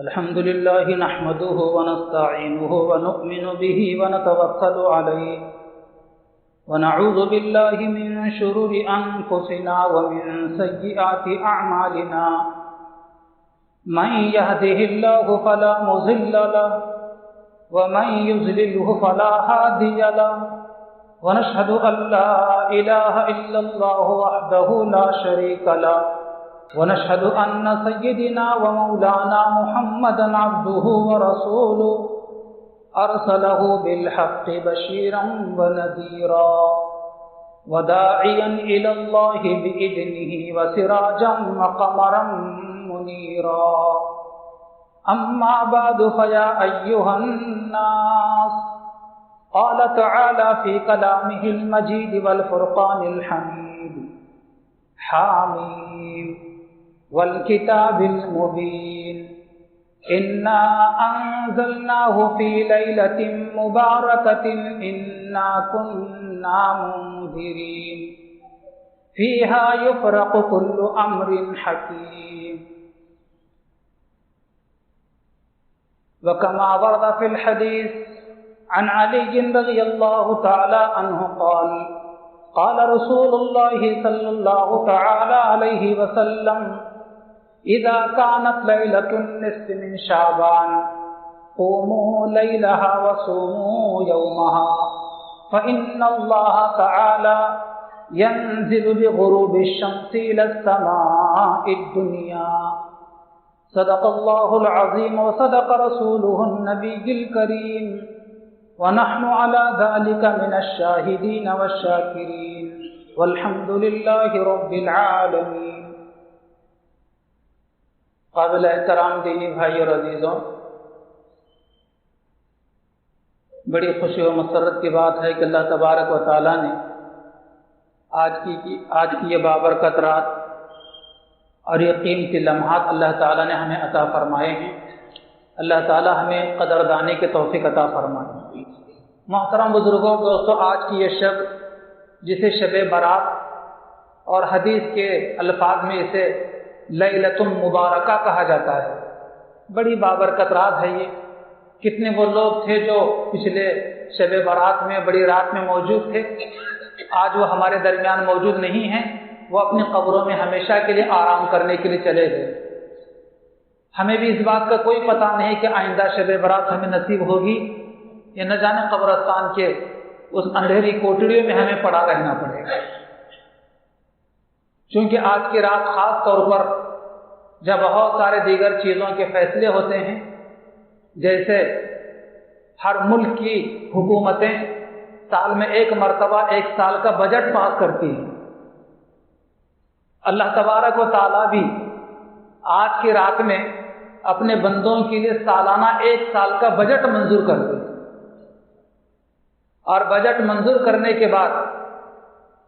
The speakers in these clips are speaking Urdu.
الحمد لله نحمده ونستعينه ونؤمن به ونتوكل عليه ونعوذ بالله من شرور أنفسنا ومن سيئات أعمالنا من يهده الله فلا مضل له ومن يضلله فلا هادي له ونشهد أن لا إله إلا الله وحده لا شريك له ونشهد أن سيدنا ومولانا محمدا عبده ورسوله أرسله بالحق بشيرا ونذيرا وداعيا إلى الله بإذنه وسراجا وقمرا منيرا أما بعد فيا أيها الناس قال تعالى في كلامه المجيد والفرقان الحميد حاميم والكتاب المبين إنا أنزلناه في ليلة مباركة إنا كنا منذرين فيها يفرق كل أمر حكيم وكما ورد في الحديث عن علي رضي الله تعالى عنه قال رسول الله صلى الله تعالى عليه وسلم إذا كانت ليلة النصف من شعبان قوموا ليلها وصوموا يومها فإن الله تعالى ينزل بغروب الشمس إلى السماء الدنيا صدق الله العظيم وصدق رسوله النبي الكريم ونحن على ذلك من الشاهدين والشاكرين والحمد لله رب العالمين۔ قابل احترام دینی بھائی اور عزیزوں، بڑی خوشی و مسرت کی بات ہے کہ اللہ تبارک و تعالیٰ نے آج کی یہ بابرکت رات اور یہ قیمتی لمحات اللہ تعالیٰ نے ہمیں عطا فرمائے ہیں۔ اللہ تعالیٰ ہمیں قدردانی کے توفیق عطا فرمائے۔ محترم بزرگوں، دوستو، آج کی یہ شب جسے شب برات اور حدیث کے الفاظ میں اسے لیلۃ مبارکہ کہا جاتا ہے، بڑی بابرکت رات ہے یہ۔ کتنے وہ لوگ تھے جو پچھلے شب برات میں بڑی رات میں موجود تھے، آج وہ ہمارے درمیان موجود نہیں ہیں، وہ اپنی قبروں میں ہمیشہ کے لیے آرام کرنے کے لیے چلے گئے۔ ہمیں بھی اس بات کا کوئی پتہ نہیں کہ آئندہ شب برات ہمیں نصیب ہوگی یا نہ جانے قبرستان کے اس اندھیری کوٹڑیوں میں ہمیں پڑا رہنا پڑے گا۔ چونکہ آج کی رات خاص طور پر جب بہت سارے دیگر چیزوں کے فیصلے ہوتے ہیں، جیسے ہر ملک کی حکومتیں سال میں ایک مرتبہ ایک سال کا بجٹ پاس کرتی ہیں، اللہ تبارک و تعالیٰ بھی آج کی رات میں اپنے بندوں کے لیے سالانہ ایک سال کا بجٹ منظور کرتے ہیں، اور بجٹ منظور کرنے کے بعد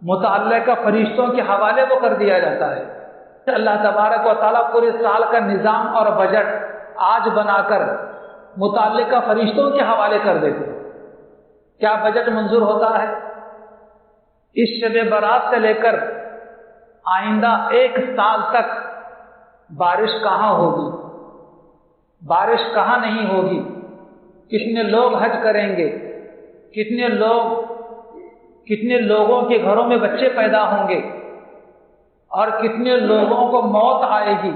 متعلقہ فرشتوں کے حوالے وہ کر دیا جاتا ہے۔ اللہ تبارک و تعالیٰ پورے سال کا نظام اور بجٹ آج بنا کر متعلقہ فرشتوں کے حوالے کر دیتے ہیں۔ کیا بجٹ منظور ہوتا ہے؟ اس شب برات سے لے کر آئندہ ایک سال تک بارش کہاں ہوگی، بارش کہاں نہیں ہوگی، کتنے لوگ حج کریں گے، کتنے لوگوں کے گھروں میں بچے پیدا ہوں گے، اور کتنے لوگوں کو موت آئے گی،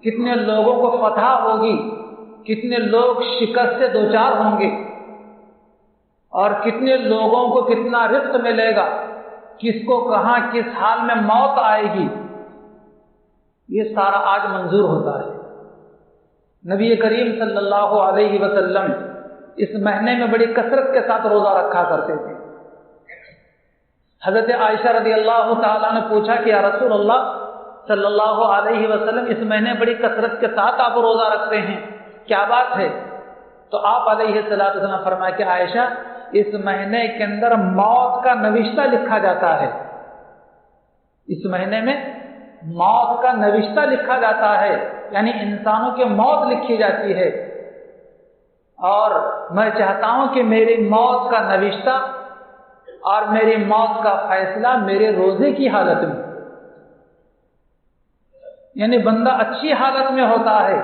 کتنے لوگوں کو فتح ہوگی، کتنے لوگ شکست سے دوچار ہوں گے، اور کتنے لوگوں کو کتنا رزق ملے گا، کس کو کہاں کس حال میں موت آئے گی، یہ سارا آج منظور ہوتا ہے۔ نبی کریم صلی اللہ علیہ وسلم اس مہینے میں بڑی کثرت کے ساتھ روزہ رکھا کرتے تھے۔ حضرت عائشہ رضی اللہ تعالیٰ نے پوچھا کہ یا رسول اللہ صلی اللہ علیہ وسلم اس مہینے بڑی کثرت کے ساتھ آپ روزہ رکھتے ہیں، کیا بات ہے؟ تو آپ علیہ الصلوۃ والسلام فرمایا کہ عائشہ، اس مہینے کے اندر موت کا نوشتہ لکھا جاتا ہے، اس مہینے میں موت کا نوشتہ لکھا جاتا ہے، یعنی انسانوں کی موت لکھی جاتی ہے، اور میں چاہتا ہوں کہ میری موت کا نوشتہ اور میری موت کا فیصلہ میرے روزے کی حالت میں، یعنی بندہ اچھی حالت میں ہوتا ہے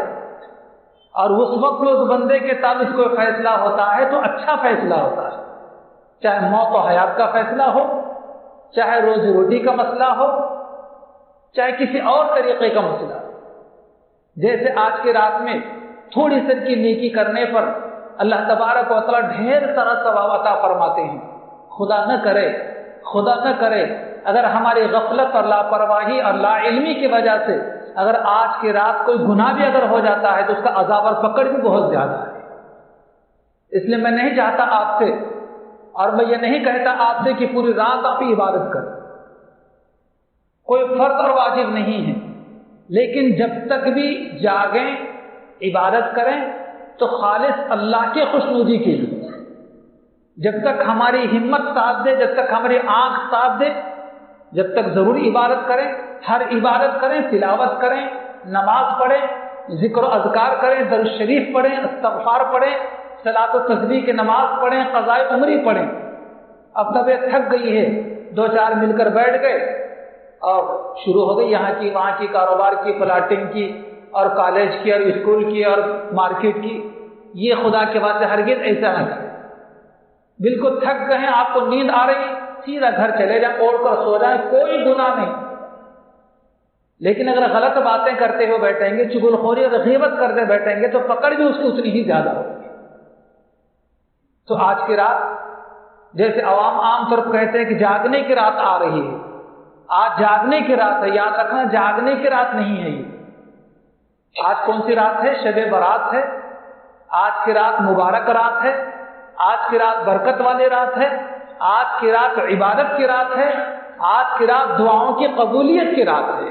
اور اس وقت میں اس بندے کے تعلق کوئی فیصلہ ہوتا ہے تو اچھا فیصلہ ہوتا ہے، چاہے موت و حیات کا فیصلہ ہو، چاہے روزی روٹی کا مسئلہ ہو، چاہے کسی اور طریقے کا مسئلہ ہو۔ جیسے آج کی رات میں تھوڑی سی کی نیکی کرنے پر اللہ تبارک و تعالیٰ ڈھیر سارا ثواب عطا فرماتے ہیں۔ خدا نہ کرے اگر ہماری غفلت اور لاپرواہی اور لا علمی کی وجہ سے اگر آج کی رات کوئی گناہ بھی اگر ہو جاتا ہے تو اس کا عذاب اور پکڑ بھی بہت زیادہ ہے۔ اس لیے میں نہیں چاہتا آپ سے، اور میں یہ نہیں کہتا آپ سے کہ پوری رات آپ عبادت کریں، کوئی فرض اور واجب نہیں ہے، لیکن جب تک بھی جاگیں عبادت کریں تو خالص اللہ کے خوشنودی کے لیے، جب تک ہماری ہمت ساتھ دے، جب تک ہماری آنکھ ساتھ دے، جب تک ضرور عبادت کریں، ہر عبادت کریں، تلاوت کریں، نماز پڑھیں، ذکر و اذکار کریں، درود شریف پڑھیں، استغفار پڑھیں، صلاۃ و تسبیح کی نماز پڑھیں، قضائے عمری پڑھیں۔ اب طبیعت تھک گئی ہے، دو چار مل کر بیٹھ گئے اور شروع ہو گئی یہاں کی وہاں کی کاروبار کی، پلاٹنگ کی اور کالج کی اور اسکول کی اور مارکیٹ کی، یہ خدا کے واسطے ہرگز ایسا نہ کریں۔ بالکل تھک گئے ہیں، آپ کو نیند آ رہی، سیدھا گھر چلے جائیں، اوڑھ کر سو جائیں، کوئی گناہ نہیں۔ لیکن اگر غلط باتیں کرتے ہوئے بیٹھیں گے، چغلخوری اور غیبت کرتے بیٹھیں گے تو پکڑ بھی اس کی اتنی ہی زیادہ ہوگی۔ تو آج کی رات جیسے عام طور پر کہتے ہیں کہ جاگنے کی رات آ رہی ہے، آج جاگنے کی رات ہے، یاد رکھنا جاگنے کی رات نہیں ہے یہ۔ آج کون سی رات ہے؟ شب برات ہے۔ آج کی رات مبارک رات ہے، آج کی رات برکت والی رات ہے، آج کی رات عبادت کی رات ہے، آج کی رات دعاؤں کی قبولیت کی رات ہے۔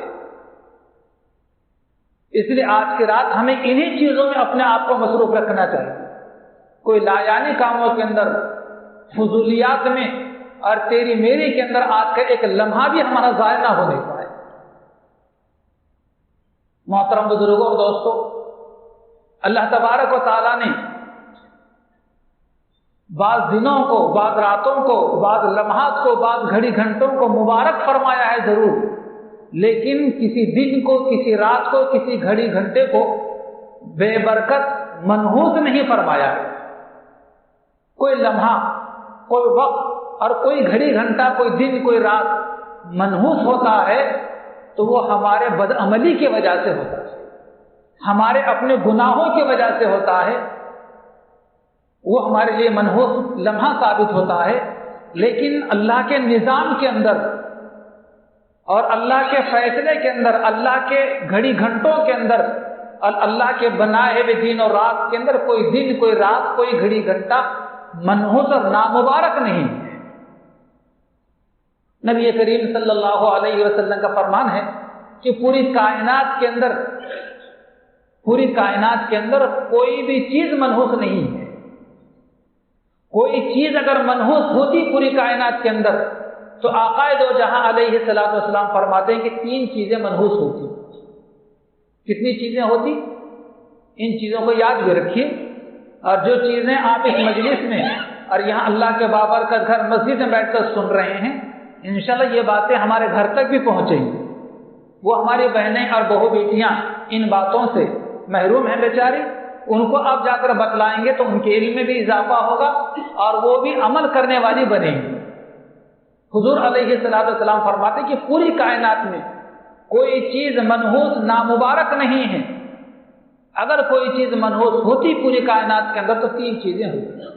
اس لیے آج کی رات ہمیں انہی چیزوں میں اپنے آپ کو مصروف رکھنا چاہیے، کوئی لایانی کاموں کے اندر، فضولیات میں اور تیری میری کے اندر آج کا ایک لمحہ بھی ہمارا ضائع نہ ہونے پائے۔ محترم بزرگوں اور دوستوں، اللہ تبارک و تعالیٰ نے بعض دنوں کو، بعض راتوں کو، بعض لمحات کو، بعض گھڑی گھنٹوں کو مبارک فرمایا ہے ضرور، لیکن کسی دن کو، کسی رات کو، کسی گھڑی گھنٹے کو بے برکت منحوس نہیں فرمایا ہے۔ کوئی لمحہ، کوئی وقت اور کوئی گھڑی گھنٹہ، کوئی دن، کوئی رات منحوس ہوتا ہے تو وہ ہمارے بدعملی کی وجہ سے ہوتا ہے، ہمارے اپنے گناہوں کی وجہ سے ہوتا ہے، وہ ہمارے لیے منحوس لمحہ ثابت ہوتا ہے۔ لیکن اللہ کے نظام کے اندر اور اللہ کے فیصلے کے اندر، اللہ کے گھڑی گھنٹوں کے اندر اور اللہ کے بنائے ہوئے دن اور رات کے اندر کوئی دن، کوئی رات، کوئی گھڑی گھنٹہ منحوس اور نامبارک نہیں ہے۔ نبی کریم صلی اللہ علیہ وسلم کا فرمان ہے کہ پوری کائنات کے اندر کوئی بھی چیز منحوس نہیں ہے۔ کوئی چیز اگر منحوس ہوتی پوری کائنات کے اندر تو آقا دو جہاں علیہ الصلوۃ والسلام فرماتے ہیں کہ 3 چیزیں منحوس ہوتی۔ کتنی چیزیں ہوتی؟ ان چیزوں کو یاد بھی رکھیے، اور جو چیزیں آپ اس مجلس میں اور یہاں اللہ کے بابرکت گھر مسجد میں بیٹھ کر سن رہے ہیں، انشاءاللہ یہ باتیں ہمارے گھر تک بھی پہنچیں گی۔ وہ ہماری بہنیں اور بہو بیٹیاں ان باتوں سے محروم ہیں بیچاری، ان کو آپ جا کر بتلائیں گے تو ان کے علم میں بھی اضافہ ہوگا اور وہ بھی عمل کرنے والی بنیں گی۔ حضور علیہ الصلوۃ والسلام فرماتے کہ پوری کائنات میں کوئی چیز منحوس نامبارک نہیں ہے۔ اگر کوئی چیز منحوس ہوتی پوری کائنات کے اندر تو 3 چیزیں ہوتی۔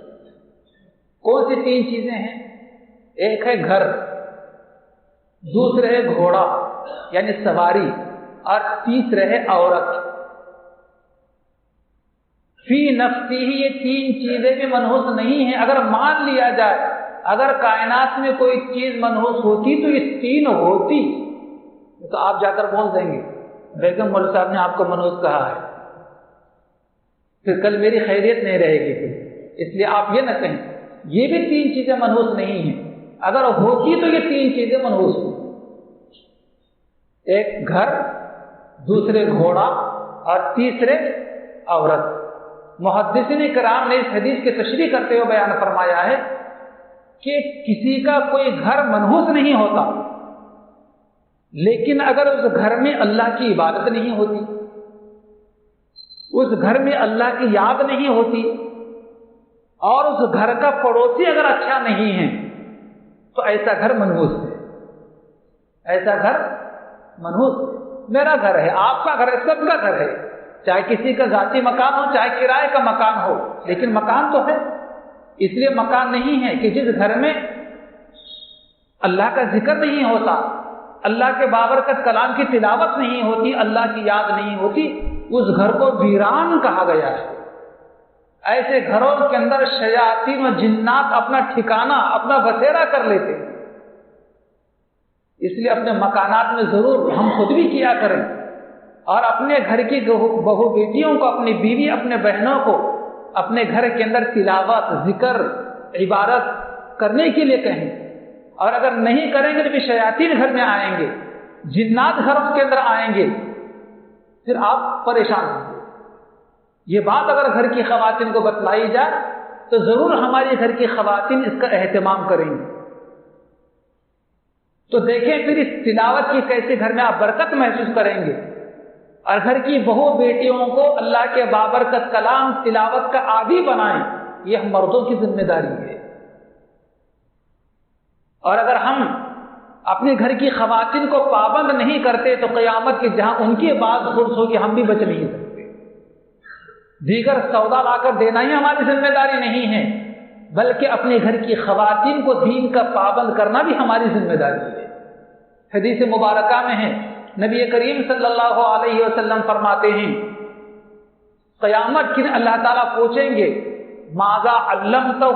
کون سی 3 چیزیں ہیں؟ ایک ہے گھر، دوسرے ہے گھوڑا یعنی سواری، اور تیسرے ہے عورت۔ فی نفسی ہی یہ 3 چیزیں بھی منحوس نہیں ہیں۔ اگر مان لیا جائے اگر کائنات میں کوئی چیز منحوس ہوتی تو یہ 3 ہوتی، تو آپ جا کر بول دیں گے بیگم مول صاحب نے آپ کو منحوس کہا ہے، پھر کل میری خیریت نہیں رہے گی۔ اس لیے آپ یہ نہ کہیں یہ بھی 3 چیزیں منحوس نہیں ہیں، اگر ہوتی تو یہ 3 چیزیں منحوس ہوتی۔ ایک گھر، دوسرے گھوڑا اور تیسرے عورت۔ محدثین کرام نے اس حدیث کی تشریح کرتے ہوئے بیان فرمایا ہے کہ کسی کا کوئی گھر منحوس نہیں ہوتا، لیکن اگر اس گھر میں اللہ کی عبادت نہیں ہوتی، اس گھر میں اللہ کی یاد نہیں ہوتی اور اس گھر کا پڑوسی اگر اچھا نہیں ہے تو ایسا گھر منحوس ہے، ایسا گھر منحوس ہے۔ میرا گھر ہے، آپ کا گھر ہے، سب کا گھر ہے، چاہے کسی کا ذاتی مکان ہو چاہے کرائے کا مکان ہو، لیکن مکان تو ہے۔ اس لیے مکان نہیں ہے کہ جس گھر میں اللہ کا ذکر نہیں ہوتا، اللہ کے بابرکت کلام کی تلاوت نہیں ہوتی، اللہ کی یاد نہیں ہوتی، اس گھر کو ویران کہا گیا ہے۔ ایسے گھروں کے اندر شیاطین و جنات اپنا ٹھکانہ، اپنا بسیرا کر لیتے ہیں۔ اس لیے اپنے مکانات میں ضرور ہم خود بھی کیا کریں اور اپنے گھر کی بہو بیٹیوں کو، اپنی بیوی، اپنے بہنوں کو اپنے گھر کے اندر تلاوت، ذکر، عبادت کرنے کے لیے کہیں۔ اور اگر نہیں کریں گے تو بھی شیاطین گھر میں آئیں گے، جنات گھروں کے اندر آئیں گے، پھر آپ پریشان ہوں گے۔ یہ بات اگر گھر کی خواتین کو بتلائی جائے تو ضرور ہماری گھر کی خواتین اس کا اہتمام کریں گی۔ تو دیکھیں پھر اس تلاوت کی کیسے گھر میں آپ برکت محسوس کریں گے، اور گھر کی بہو بیٹیوں کو اللہ کے بابرکت کلام تلاوت کا عادی بنائیں۔ یہ ہم مردوں کی ذمہ داری ہے۔ اور اگر ہم اپنے گھر کی خواتین کو پابند نہیں کرتے تو قیامت کے جہاں ان کی بات خرس ہوگی، ہم بھی بچ نہیں سکتے۔ دیگر سودا لا کر دینا ہی ہماری ذمہ داری نہیں ہے، بلکہ اپنے گھر کی خواتین کو دین کا پابند کرنا بھی ہماری ذمہ داری ہے۔ حدیث مبارکہ میں ہے، نبی کریم صلی اللہ علیہ وسلم فرماتے ہیں، قیامت کے دن اللہ تعالیٰ پوچھیں گے ماذا علمتہ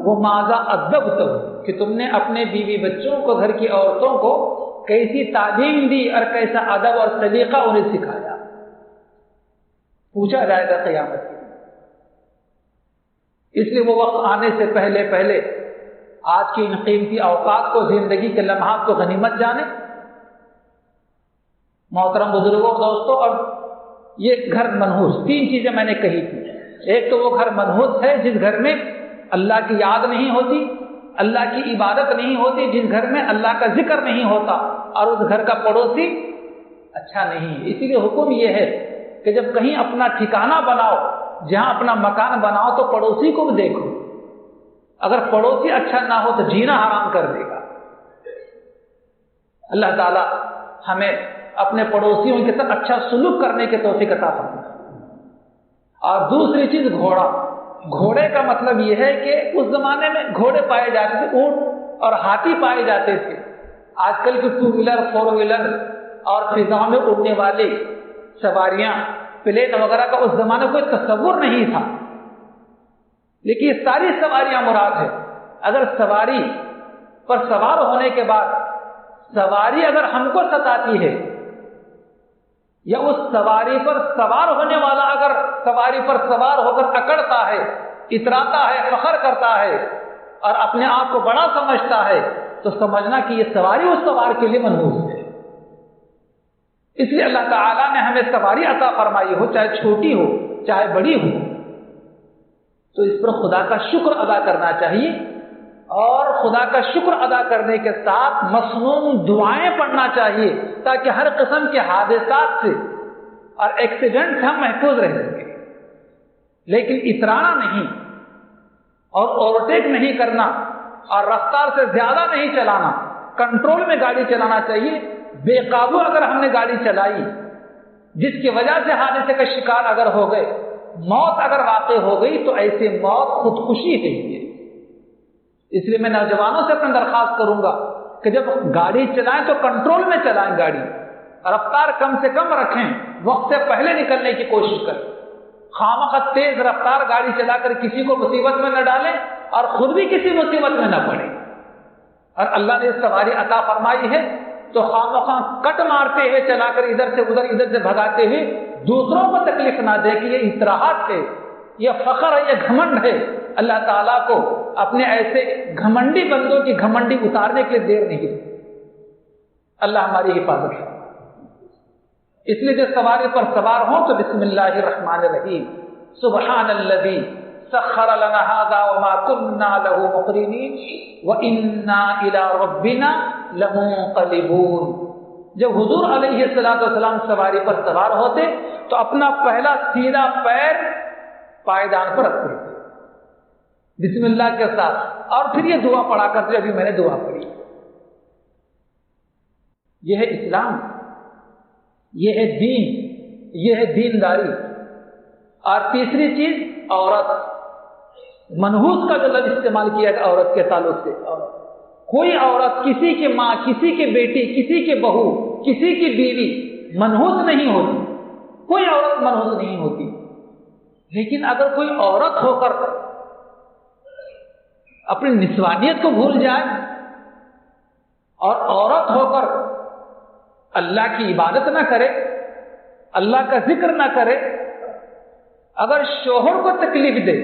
و ماذا ادبتہ، کہ تم نے اپنے بیوی بچوں کو، گھر کی عورتوں کو کیسی تعلیم دی اور کیسا ادب اور سلیقہ انہیں سکھایا۔ پوچھا جائے گا قیامت کے دن۔ اس لیے وہ وقت آنے سے پہلے پہلے آج کی ان قیمتی اوقات کو، زندگی کے لمحات کو غنیمت جانے۔ محترم بزرگوں، دوستوں، اور یہ گھر منحوس، تین چیزیں میں نے کہی تھی۔ ایک تو وہ گھر منحوس ہے جس گھر میں اللہ کی یاد نہیں ہوتی، اللہ کی عبادت نہیں ہوتی، جس گھر میں اللہ کا ذکر نہیں ہوتا، اور اس گھر کا پڑوسی اچھا نہیں ہے۔ اسی لیے حکم یہ ہے کہ جب کہیں اپنا ٹھکانہ بناؤ، جہاں اپنا مکان بناؤ، تو پڑوسی کو بھی دیکھو۔ اگر پڑوسی اچھا نہ ہو تو جینا حرام کر دے گا۔ اللہ تعالی ہمیں اپنے پڑوسیوں کے ساتھ اچھا سلوک کرنے کے توفیق عطا فرمائے۔ اور دوسری چیز گھوڑا۔ گھوڑے کا مطلب یہ ہے کہ اس زمانے میں گھوڑے پائے جاتے تھے، اونٹ اور ہاتھی پائے جاتے تھے۔ آج کل کی 2 ویلر 4 ویلر اور فضاؤں میں اڑنے والی سواریاں، پلین وغیرہ کا اس زمانے کوئی تصور نہیں تھا، لیکن یہ ساری سواریاں مراد ہے۔ اگر سواری پر سوار ہونے کے بعد سواری اگر ہم کو ستاتی ہے، یا اس سواری پر سوار ہونے والا اگر سواری پر سوار ہو کر اکڑتا ہے، اتراتا ہے، فخر کرتا ہے اور اپنے آپ کو بڑا سمجھتا ہے، تو سمجھنا کہ یہ سواری اس سوار کے لیے منحوس ہے۔ اس لیے اللہ تعالیٰ نے ہمیں سواری عطا فرمائی ہو، چاہے چھوٹی ہو چاہے بڑی ہو، تو اس پر خدا کا شکر ادا کرنا چاہیے، اور خدا کا شکر ادا کرنے کے ساتھ مصنون دعائیں پڑھنا چاہیے، تاکہ ہر قسم کے حادثات سے اور ایکسیڈنٹ سے ہم محفوظ رہ سکیں۔ لیکن اترانا نہیں اور اوورٹیک نہیں کرنا اور رفتار سے زیادہ نہیں چلانا، کنٹرول میں گاڑی چلانا چاہیے۔ بے قابو اگر ہم نے گاڑی چلائی، جس کی وجہ سے حادثے کا شکار اگر ہو گئے، موت اگر واقع ہو گئی، تو ایسی موت خودکشی ہے۔ اس لیے میں نوجوانوں سے اپنا درخواست کروں گا کہ جب گاڑی چلائیں تو کنٹرول میں چلائیں، گاڑی رفتار کم سے کم رکھیں، وقت سے پہلے نکلنے کی کوشش کریں۔ خامخواہ تیز رفتار گاڑی چلا کر کسی کو مصیبت میں نہ ڈالیں اور خود بھی کسی مصیبت میں نہ پڑیں۔ اور اللہ نے سواری عطا فرمائی ہے تو خامخواہ کٹ مارتے ہوئے چلا کر ادھر سے ادھر، ادھر سے بھگاتے ہوئے دوسروں کو تکلیف نہ دے کہ یہ اطراحات ہے، یہ فخر ہے، یہ گھمنڈ ہے۔ اللہ تعالیٰ کو اپنے ایسے گھمنڈی بندوں کی گھمنڈی اتارنے کے دیر نہیں۔ اللہ ہماری حفاظت ہے۔ اس لیے جو سواری پر سوار ہوں تو بسم اللہ الرحمن الرحیم، سبحان الذی سخر لنا هذا وما كنا له مقرنین وإنا إلى ربنا لمنقلبون۔ جب حضور علیہ السلام سواری پر سوار ہوتے تو اپنا پہلا سیدھا پیر پائیدان پر رکھتے تھے بسم اللہ کے ساتھ، اور پھر یہ دعا پڑھا کرتے، ابھی میں نے دعا پڑھی۔ یہ ہے اسلام، یہ ہے دین، یہ ہے دینداری۔ اور تیسری چیز عورت، منحوس کا جو لفظ استعمال کیا گیا عورت کے تعلق سے، کوئی عورت کسی کی ماں، کسی کی بیٹی، کسی کی بہو، کسی کی بیوی منحوس نہیں ہوتی، کوئی عورت منحوس نہیں ہوتی۔ لیکن اگر کوئی عورت ہو کر اپنی نسوانیت کو بھول جائے اور عورت ہو کر اللہ کی عبادت نہ کرے، اللہ کا ذکر نہ کرے، اگر شوہر کو تکلیف دے،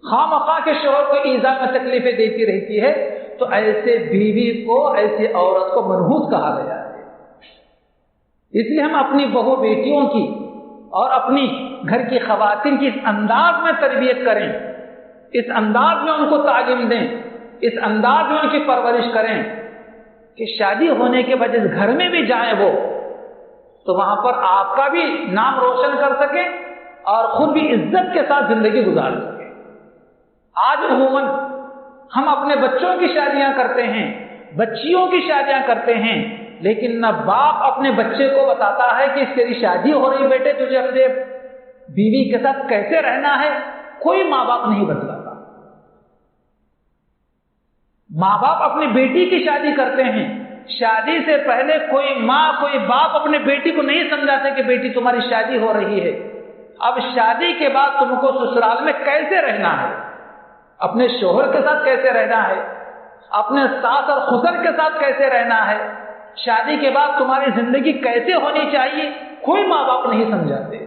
خواہ مخواہ کے شوہر کو ایذا میں تکلیفیں دیتی رہتی ہے، تو ایسے بیوی کو، ایسے عورت کو منحوس کہا گیا ہے۔ اس لیے ہم اپنی بہو بیٹیوں کی اور اپنی گھر کی خواتین کی اس انداز میں تربیت کریں، اس انداز میں ان کو تعلیم دیں، اس انداز میں ان کی پرورش کریں کہ شادی ہونے کے بعد جس گھر میں بھی جائیں وہ، تو وہاں پر آپ کا بھی نام روشن کر سکیں اور خود بھی عزت کے ساتھ زندگی گزار سکیں۔ آج عموماً ہم اپنے بچوں کی شادیاں کرتے ہیں، بچیوں کی شادیاں کرتے ہیں، لیکن نہ باپ اپنے بچے کو بتاتا ہے کہ تیری شادی ہو رہی بیٹے، تجھے اپنے بیوی کے ساتھ کیسے رہنا ہے، کوئی ماں باپ نہیں بتلاتا۔ ماں باپ اپنی بیٹی کی شادی کرتے ہیں، شادی سے پہلے کوئی ماں، کوئی باپ اپنے بیٹی کو نہیں سمجھاتے کہ بیٹی تمہاری شادی ہو رہی ہے، اب شادی کے بعد تم کو سسرال میں کیسے رہنا ہے، اپنے شوہر کے ساتھ کیسے رہنا ہے، اپنے ساس اور خسر کے ساتھ کیسے رہنا ہے، شادی کے بعد تمہاری زندگی کیسے ہونی چاہیے، کوئی ماں باپ نہیں سمجھاتے،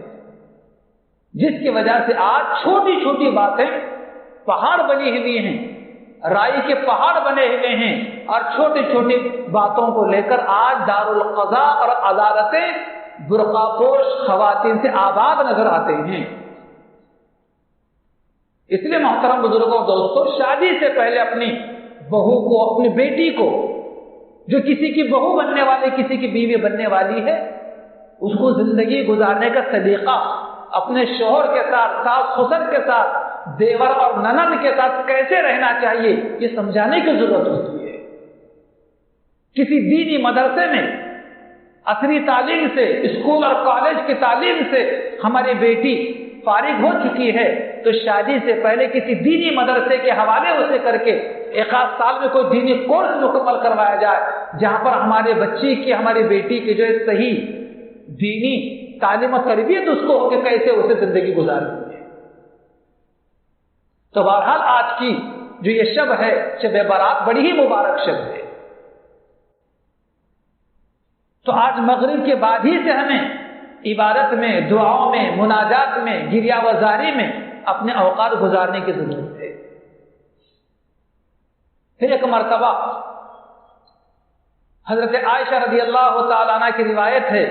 جس کی وجہ سے آج چھوٹی چھوٹی باتیں پہاڑ بنی ہوئی ہیں، رائی کے پہاڑ بنے ہوئے ہیں، اور چھوٹی چھوٹی باتوں کو لے کر آج دارالقضاء اور عدالتیں برقع پوش خواتین سے آباد نظر آتے ہیں۔ اس لیے محترم بزرگوں، دوستوں، شادی سے پہلے اپنی بہو کو، اپنی بیٹی کو، جو کسی کی بہو بننے والی، کسی کی بیوی بننے والی ہے، اس کو زندگی گزارنے کا سلیقہ اپنے شوہر کے ساتھ، ساس خسر کے ساتھ، دیور اور نند کے ساتھ کیسے رہنا چاہیے، یہ سمجھانے کی ضرورت ہوتی ہے۔ کسی دینی مدرسے میں عصری تعلیم سے، اسکول اور کالج کی تعلیم سے ہماری بیٹی فارغ ہو چکی ہے، تو شادی سے پہلے کسی دینی مدرسے کے حوالے اسے کر کے ایک آدھ سال میں کوئی دینی کورس مکمل کروایا جائے، جہاں پر ہمارے بچی کی، ہماری بیٹی کی جو ہے صحیح دینی تعلیم و تربیت اس کو ہو کہ کیسے اسے زندگی گزارنی ہے۔ تو بہرحال آج کی جو یہ شب ہے، شب برات، بڑی ہی مبارک شب ہے۔ تو آج مغرب کے بعد ہی سے ہمیں عبادت میں، دعاؤں میں، مناجات میں، گریہ وزاری میں اپنے اوقات گزارنے کی ضرورت ہے۔ پھر ایک مرتبہ حضرت عائشہ رضی اللہ تعالیٰ عنہ کی روایت ہے،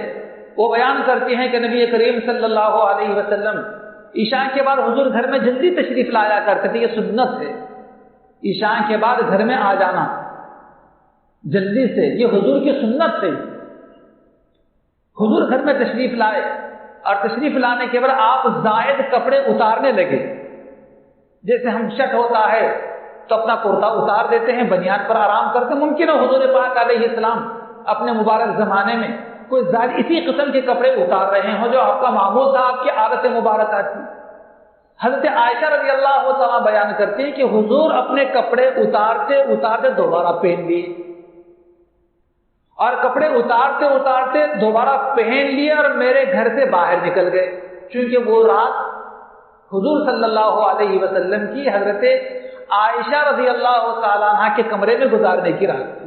وہ بیان کرتی ہیں کہ نبی کریم صلی اللہ علیہ وسلم عشاء کے بعد حضور گھر میں جلدی تشریف لایا کرتے تھے، یہ سنت ہے، عشاء کے بعد گھر میں آ جانا جلدی سے، یہ حضور کی سنت ہے۔ حضور گھر میں تشریف لائے اور تشریف لانے کے بعد آپ زائد کپڑے اتارنے لگے، جیسے ہم شٹ ہوتا ہے تو اپنا کرتا اتار دیتے ہیں، بنیاد پر آرام کرتے ہیں، ممکن ہے حضور پاک علیہ السلام اپنے مبارک زمانے میں کوئی زائد اسی قسم کے کپڑے اتار رہے ہوں جو آپ کا معمول تھا، آپ کی عادت مبارکہ تھی۔ حضرت عائشہ رضی اللہ تعالیٰ بیان کرتی ہیں کہ حضور اپنے کپڑے اتارتے اتارتے دوبارہ پہن لیے، اور کپڑے اتارتے اتارتے دوبارہ پہن لیے اور میرے گھر سے باہر نکل گئے، چونکہ وہ رات حضور صلی اللہ علیہ وسلم کی حضرت عائشہ رضی اللہ تعالیٰ عنہ کے کمرے میں گزارنے کی رات تھی۔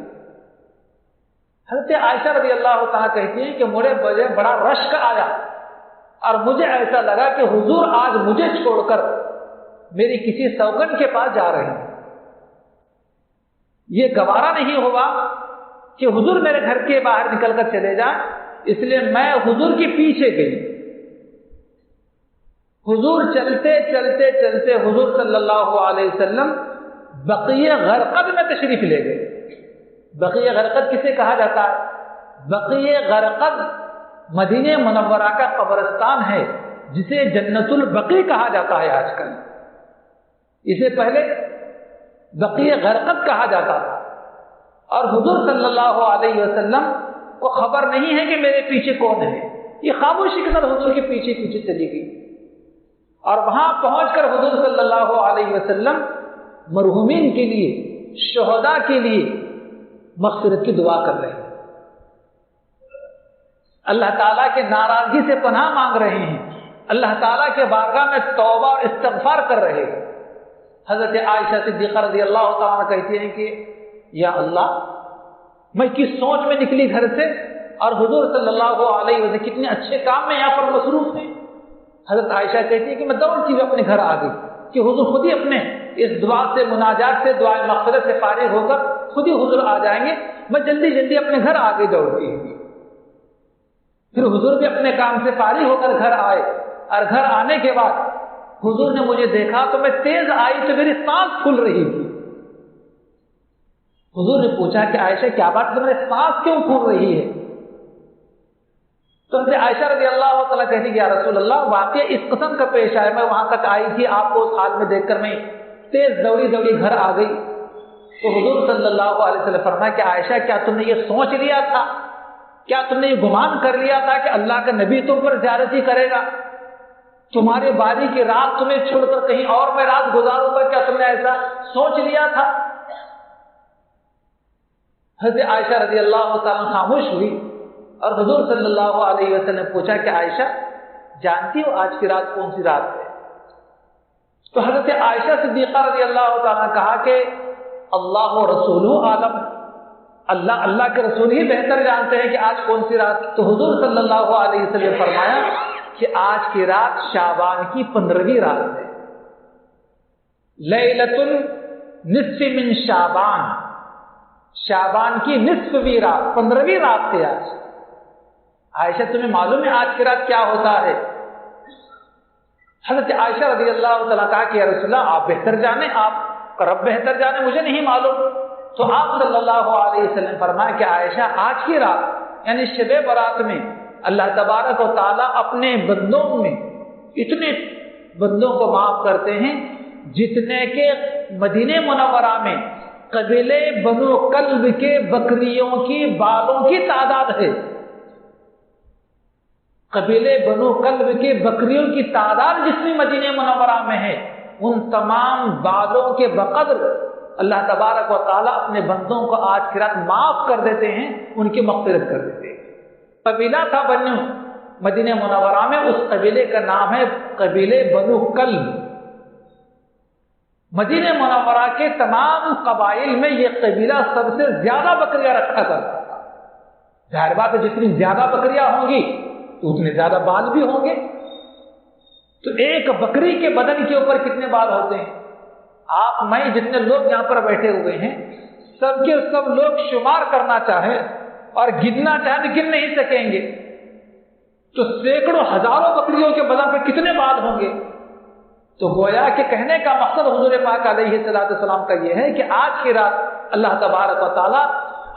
حضرت عائشہ رضی اللہ تعالیٰ کہتی ہیں کہ مجھے بڑا رشک آیا اور مجھے ایسا لگا کہ حضور آج مجھے چھوڑ کر میری کسی سوگن کے پاس جا رہے ہیں، یہ گوارا نہیں ہوا کہ حضور میرے گھر کے باہر نکل کر چلے جائیں، اس لیے میں حضور کے پیچھے گئی۔ حضور چلتے چلتے چلتے حضور صلی اللہ علیہ وسلم بقیع غرقد میں تشریف لے گئے۔ بقیع غرقد کسے کہا جاتا ہے؟ بقیع غرقد مدینہ منورہ کا قبرستان ہے جسے جنت البقیع کہا جاتا ہے آج کل. اسے پہلے بقیع غرقد کہا جاتا تھا. اور حضور صلی اللہ علیہ وسلم کو خبر نہیں ہے کہ میرے پیچھے کون ہے. یہ خاموشی کے ساتھ حضور کے پیچھے پیچھے چلی گئی اور وہاں پہنچ کر حضور صلی اللہ علیہ وسلم مرحومین کے لیے، شہداء کے لیے مغفرت کی دعا کر رہے ہیں. اللہ تعالیٰ کے ناراضگی سے پناہ مانگ رہے ہیں، اللہ تعالیٰ کے بارگاہ میں توبہ اور استغفار کر رہے ہیں. حضرت عائشہ صدیقہ رضی اللہ تعالیٰ کہتی ہیں کہ یا اللہ، میں کس سوچ میں نکلی گھر سے اور حضور صلی اللہ علیہ وسلم کتنے اچھے کام میں یہاں پر مصروف ہیں. حضرت عائشہ کہتی ہے کہ میں دوڑتی ہوئی اپنے گھر آ گئی کہ حضور خود ہی اپنے اس دعا سے، مناجات سے، دعائے مغفرت سے فارغ ہو کر خود ہی حضور آ جائیں گے. میں جلدی جلدی اپنے گھر آ گئی دوڑتی ہوئی. پھر حضور بھی اپنے کام سے فارغ ہو کر گھر آئے اور گھر آنے کے بعد حضور نے مجھے دیکھا تو میں تیز آئی تو میری سانس پھول رہی تھی. حضور نے پوچھا کہ عائشہ کیا بات، تمہاری سانس کیوں پھول رہی ہے؟ تو حضرت عائشہ رضی اللہ تعالیٰ کہتی کہ یا رسول اللہ، واقعہ اس قسم کا پیش آیا، میں وہاں تک آئی تھی، آپ کو اس حال میں دیکھ کر میں تیز دوڑی دوڑی گھر آ گئی. تو حضور صلی اللہ علیہ وسلم فرمایا کہ عائشہ کیا تم نے یہ سوچ لیا تھا، کیا تم نے یہ گمان کر لیا تھا کہ اللہ کا نبی تم پر زیارتی کرے گا؟ تمہارے باری کی رات تمہیں چھوڑ کر کہیں اور میں رات گزاروں گا، کیا تم نے ایسا سوچ لیا تھا؟ حضرت عائشہ رضی اللہ تعالیٰ خاموش ہوئی اور حضور صلی اللہ علیہ وسلم نے پوچھا کہ عائشہ جانتی ہو آج کی رات کون سی رات ہے؟ تو حضرت عائشہ صدیقہ رضی اللہ تعالیٰ نے کہا کہ اللہ و رسول عالم، اللہ کے رسول ہی بہتر جانتے ہیں کہ آج کون سی رات. تو حضور صلی اللہ علیہ وسلم نے فرمایا کہ آج کی رات شعبان کی 15ویں رات ہے. لیلۃ النصف من شعبان، شعبان کی نصفویں رات، 15ویں رات ہے آج. عائشہ تمہیں معلوم ہے آج کی رات کیا ہوتا ہے؟ حضرت عائشہ رضی اللہ تعالیٰ کہا کہ یا رسول اللہ آپ بہتر جانیں، آپ کا رب بہتر جانے، مجھے نہیں معلوم. تو آپ صلی اللہ علیہ وسلم فرمایا کہ عائشہ آج کی رات یعنی شب برات میں اللہ تبارک و تعالیٰ اپنے بندوں میں اتنے بندوں کو معاف کرتے ہیں جتنے کہ مدینہ منورہ میں قبیلے بنو کلب کے بکریوں کی بالوں کی تعداد ہے. قبیلے بنو کلب کے بکریوں کی تعداد جتنی مدینہ منورہ میں ہے، ان تمام بالوں کے بقدر اللہ تبارک و تعالیٰ اپنے بندوں کو آج کی رات معاف کر دیتے ہیں، ان کی مغفرت کر دیتے ہیں. قبیلہ تھا بنو مدینہ منورہ میں، اس قبیلے کا نام ہے قبیلے بنو کلب. مدینہ منورہ کے تمام قبائل میں یہ قبیلہ سب سے زیادہ بکریاں رکھا کرتا تھا. ظاہر بات ہے جتنی زیادہ بکریاں ہوں گی تو اتنے زیادہ بال بھی ہوں گے. تو ایک بکری کے بدن کے اوپر کتنے بال ہوتے ہیں؟ آپ میں جتنے لوگ یہاں پر بیٹھے ہوئے ہیں سب کے سب لوگ شمار کرنا چاہیں اور گننا چاہیں تو گن نہیں سکیں گے. تو سینکڑوں ہزاروں بکریوں کے بدن پر کتنے بال ہوں گے؟ تو گویا کہ کہنے کا مقصد حضور پاک علیہ السلام کا یہ ہے کہ آج کی رات اللہ تبارک و تعالیٰ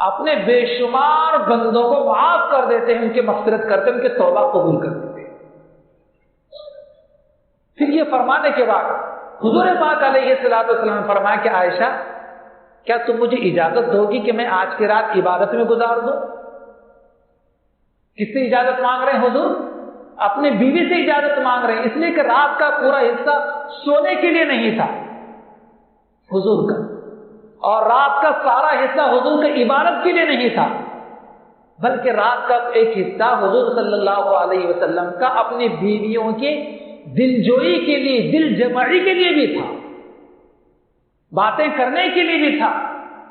اپنے بے شمار بندوں کو معاف کر دیتے ہیں، ان کی مغفرت کرتے ہیں، ان کے توبہ قبول کر دیتے ہیں. پھر یہ فرمانے کے بعد حضور پاک علیہ السلام نے فرمایا کہ عائشہ کیا تم مجھے اجازت دو گی کہ میں آج کی رات عبادت میں گزار دوں؟ کس سے اجازت مانگ رہے ہیں حضور؟ اپنے بیوی سے اجازت مانگ رہے ہیں، اس لیے کہ رات کا پورا حصہ سونے کے لیے نہیں تھا حضور کا، اور رات کا سارا حصہ حضور کا عبادت کے لیے نہیں تھا، بلکہ رات کا ایک حصہ حضور صلی اللہ علیہ وسلم کا اپنی بیویوں کے دل جوئی کے لیے، دل جمعی کے لیے بھی تھا، باتیں کرنے کے لیے بھی تھا.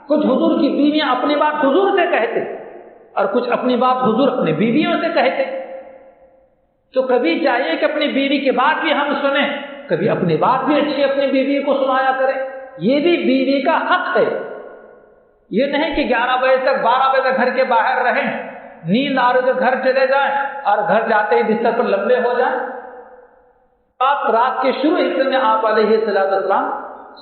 کچھ حضور کی بیویاں اپنی بات حضور سے کہتے اور کچھ اپنی بات حضور اپنی بیویوں سے کہتے. تو کبھی چاہیے کہ اپنی بیوی کی بات بھی ہم سنیں، کبھی اپنی بات بھی اچھی اپنی بیوی کو سنایا کریں. یہ بھی بیوی کا حق ہے. یہ نہیں کہ 11 بجے تک 12 بجے تک گھر کے باہر رہیں، نیند آ رہی تو گھر چلے جائیں اور گھر جاتے ہی بستر پر لمبے ہو جائیں. رات کے شروع حصے میں آپ علیہ السلام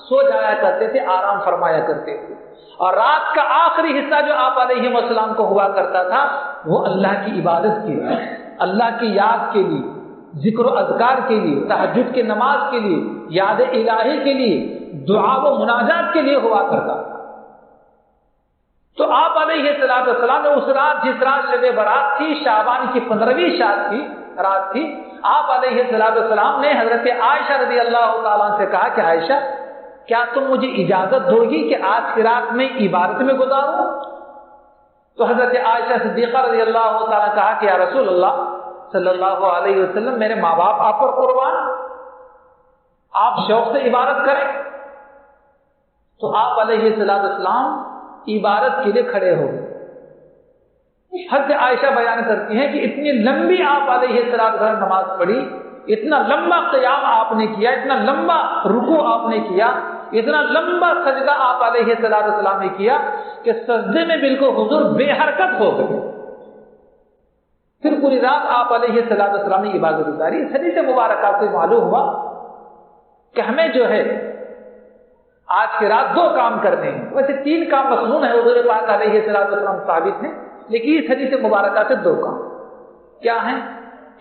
سو جایا کرتے تھے، آرام فرمایا کرتے تھے، اور رات کا آخری حصہ جو آپ علیہ السلام کو ہوا کرتا تھا وہ اللہ کی عبادت کے لیے، اللہ کی یاد کے لیے، ذکر و اذکار کے لیے، تہجد کی نماز کے لیے، یاد الہی کے لیے، دعا و مناجات کے لیے ہوا کرتا تھا۔ تو آپ علیہ السلام نے اس رات، جس رات شب برات تھی، شعبان کی 15ویں رات تھی، آپ علیہ السلام نے حضرت عائشہ رضی اللہ تعالیٰ عنہ سے کہا کہ عائشہ کیا تم مجھے اجازت دو گی کہ آج کی رات میں عبادت میں گزاروں؟ تو حضرت عائشہ صدیقہ رضی اللہ تعالیٰ نے کہا کہ یا رسول اللہ صلی اللہ علیہ وسلم، میرے ماں باپ آپ پر قربان، آپ شوق سے عبادت کریں۔ تو آپ علیہ السلام عبادت کے لیے کھڑے ہو گئے۔ حضرت عائشہ بیان کرتی ہیں کہ اتنی لمبی آپ علیہ السلام نماز پڑھی، اتنا لمبا قیام آپ نے کیا، اتنا لمبا رکوع آپ نے کیا، اتنا لمبا سجدہ آپ علیہ السلام نے کیا کہ سجدے میں بالکل حضور بے حرکت ہو گئے۔ پھر پوری رات آپ علیہ السلام نے عبادت گزاری۔ اس حدیث مبارکہ سے معلوم ہوا کہ ہمیں جو ہے آج کی رات 2 کام کرنے ہیں، ویسے 3 کام مسنون ہے، حضور پاک علیہ السلام ثابت ہیں، لیکن اس حدیث مبارکہ سے 2 کام کیا ہیں؟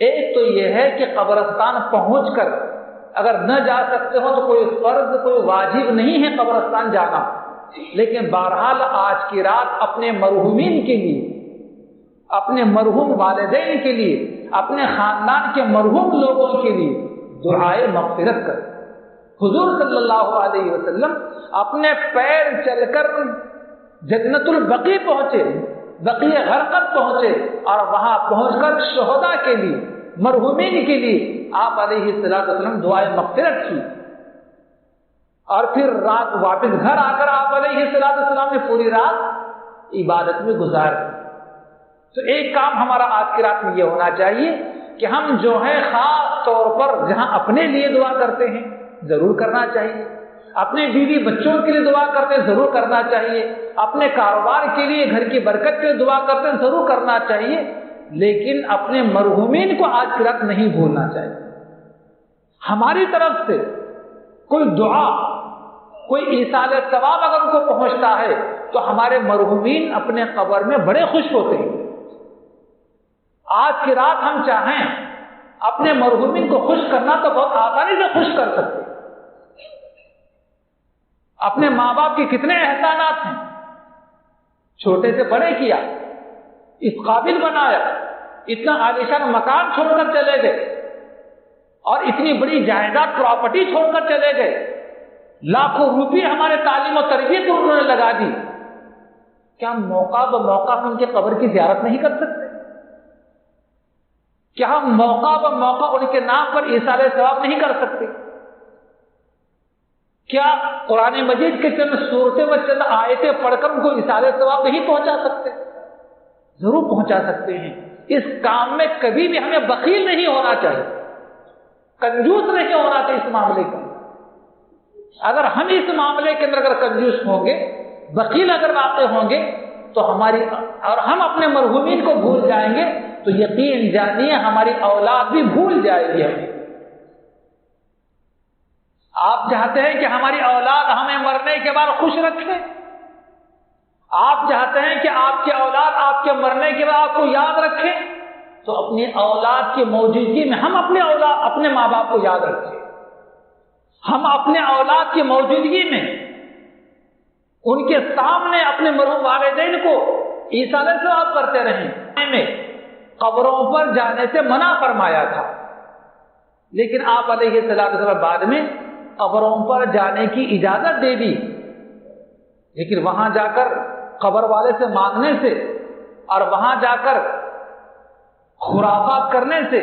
ایک تو یہ ہے کہ قبرستان پہنچ کر اگر نہ جا سکتے ہو تو کوئی فرض، کوئی واجب نہیں ہے قبرستان جانا، لیکن بہرحال آج کی رات اپنے مرحومین کے لیے، اپنے مرحوم والدین کے لیے، اپنے خاندان کے مرحوم لوگوں کے لیے دعائے مغفرت کر۔ حضور صلی اللہ علیہ وسلم اپنے پیر چل کر جنت البقیع پہنچے، بقیع غرقد پہنچے، اور وہاں پہنچ کر شہداء کے لیے، مرحومین کے لیے آپ علیہ السلام دعائے مغفرت کی، اور پھر رات واپس گھر آ کر آپ علیہ السلام نے پوری رات عبادت میں گزار دی۔ تو ایک کام ہمارا آج کی رات میں یہ ہونا چاہیے کہ ہم جو ہے خاص طور پر جہاں اپنے لیے دعا کرتے ہیں ضرور کرنا چاہیے، اپنے بیوی بچوں کے لیے دعا کرتے ہیں ضرور کرنا چاہیے، اپنے کاروبار کے لیے، گھر کی برکت کے لیے دعا کرتے ہیں ضرور کرنا چاہیے، لیکن اپنے مرحومین کو آج کی رات نہیں بھولنا چاہیے۔ ہماری طرف سے کوئی دعا، کوئی ایصال ثواب اگر ان کو پہنچتا ہے تو ہمارے مرحومین اپنے قبر میں بڑے خوش ہوتے ہیں۔ آج کی رات ہم چاہیں اپنے مرحومین کو خوش کرنا تو بہت آسانی سے خوش کر سکتے ہیں۔ اپنے ماں باپ کے کتنے احسانات ہیں، چھوٹے سے بڑے کیا، اس قابل بنایا، اتنا عالیشان مکان چھوڑ کر چلے گئے، اور اتنی بڑی جائیداد پراپرٹی چھوڑ کر چلے گئے، لاکھوں روپے ہمارے تعلیم و تربیت پر انہوں نے لگا دی۔ کیا ہم موقع بموقع ان کے قبر کی زیارت نہیں کر سکتے؟ کیا ہم موقع بموقع ان کے نام پر ایصال ثواب نہیں کر سکتے؟ کیا قرآن مجید کے چند صورتیں و چند آیتیں پڑھ کر ان کو ایصال ثواب نہیں پہنچا سکتے؟ ضرور پہنچا سکتے ہیں۔ اس کام میں کبھی بھی ہمیں بخیل نہیں ہونا چاہیے، کنجوس نہیں ہونا چاہیے اس معاملے کا۔ اگر ہم اس معاملے کے اندر اگر کنجوس ہوں گے، بخیل اگر واقع ہوں گے تو اور ہم اپنے مرحومین کو بھول جائیں گے تو یقین جانیے ہماری اولاد بھی بھول جائے گی ہمیں۔ آپ چاہتے ہیں کہ ہماری اولاد ہمیں مرنے کے بعد خوش رکھے، آپ چاہتے ہیں کہ آپ کی اولاد آپ کے مرنے کے بعد آپ کو یاد رکھے، تو اپنی اولاد کی موجودگی میں ہم اپنے ماں باپ کو یاد رکھیں، ہم اپنے اولاد کی موجودگی میں ان کے سامنے اپنے مرحوم والدین کو ایصال ثواب کرتے رہیں۔ قبروں پر جانے سے منع فرمایا تھا، لیکن آپ علیہ السلام بعد میں قبروں پر جانے کی اجازت دے دی، لیکن وہاں جا کر قبر والے سے مانگنے سے اور وہاں جا کر خرافات کرنے سے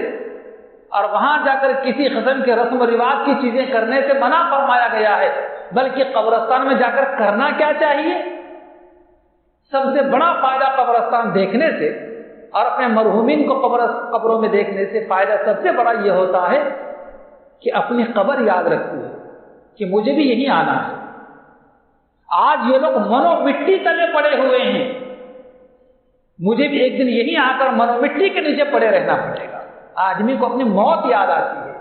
اور وہاں جا کر کسی قسم کے رسم و رواج کی چیزیں کرنے سے منع فرمایا گیا ہے، بلکہ قبرستان میں جا کر کرنا کیا چاہیے؟ سب سے بڑا فائدہ قبرستان دیکھنے سے اور اپنے مرحومین کو قبروں میں دیکھنے سے فائدہ سب سے بڑا یہ ہوتا ہے کہ اپنی قبر یاد رکھتی ہے کہ مجھے بھی یہی آنا ہے۔ آج یہ لوگ منو مٹی تلے پڑے ہوئے ہیں، مجھے بھی ایک دن یہی آ کر منو مٹی کے نیچے پڑے رہنا پڑے گا۔ آدمی کو اپنی موت یاد آتی ہے،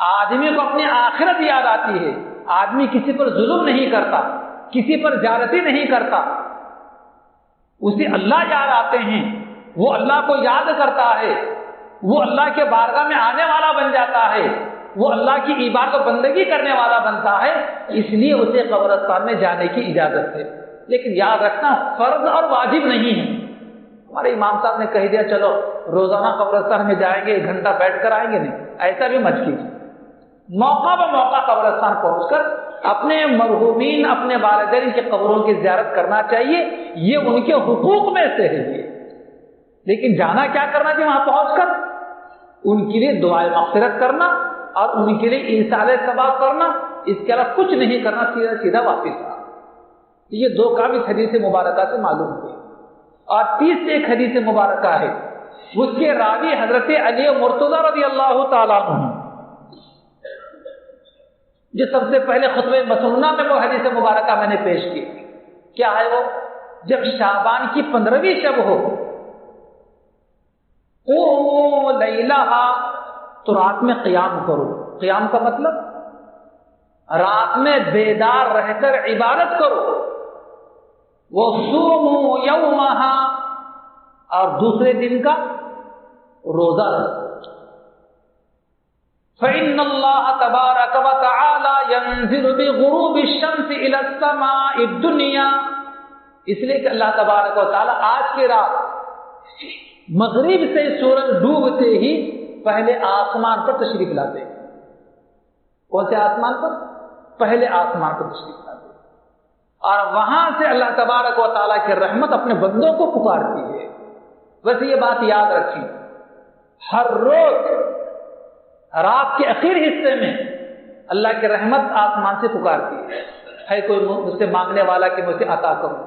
آدمی کو اپنی آخرت یاد آتی ہے، آدمی کسی پر ظلم نہیں کرتا، کسی پر زیادتی نہیں کرتا، اسے اللہ یاد آتے ہیں، وہ اللہ کو یاد کرتا ہے، وہ اللہ کے بارگاہ میں آنے والا بن جاتا ہے، وہ اللہ کی عبادت و بندگی کرنے والا بنتا ہے، اس لیے اسے قبرستان میں جانے کی اجازت ہے۔ لیکن یاد رکھنا فرض اور واجب نہیں ہے۔ ہمارے امام صاحب نے کہہ دیا چلو روزانہ قبرستان میں جائیں گے، 1 گھنٹہ بیٹھ کر آئیں گے، نہیں، ایسا بھی مت کیجیے۔ موقع بہ موقع قبرستان پہنچ کر اپنے مرحومین، اپنے والدین کی قبروں کی زیارت کرنا چاہیے، یہ ان کے حقوق میں سے ہے یہ۔ لیکن جانا کیا کرنا چاہیے وہاں پہنچ کر؟ ان کے لیے دعائے مغفرت کرنا اور ان کے لیے ایصال ثواب کرنا، اس کے علاوہ کچھ نہیں کرنا، سیدھا سیدھا واپس آنا۔ یہ 2 کام اس حدیث مبارکہ سے معلوم ہوئے۔ اور تیسری ایک حدیث مبارکہ ہے، اس کے راوی حضرت علی مرتضی رضی اللہ تعالیٰ عنہ، جو سب سے پہلے خطبہ مسنونہ میں وہ حدیث مبارکہ میں نے پیش کی۔ کیا ہے وہ؟ جب شعبان کی 15ویں شب ہو، قوموا لیلہا، تو رات میں قیام کرو۔ قیام کا مطلب رات میں بیدار رہ کر عبادت کرو۔ وصوموا یومہا، اور دوسرے دن کا روزہ رکھو۔ فإن اللہ تبارک وتعالی ينزل بغروب الشمس إلى السماء الدنيا، اس لیے کہ اللہ تبارک و تعالی آج کی رات مغرب سے سورج ڈوبتے ہی پہلے آسمان پر تشریف لاتے ہیں۔ کون سے آسمان پر؟ پہلے آسمان پر تشریف لاتے ہیں، اور وہاں سے اللہ تبارک و تعالیٰ کی رحمت اپنے بندوں کو پکارتی ہے۔ ویسے یہ بات یاد رکھیں، ہر روز رات کے آخر حصے میں اللہ کی رحمت آسمان سے پکارتی ہے کوئی مجھ سے مانگنے والا کہ میں اسے عطا کروں،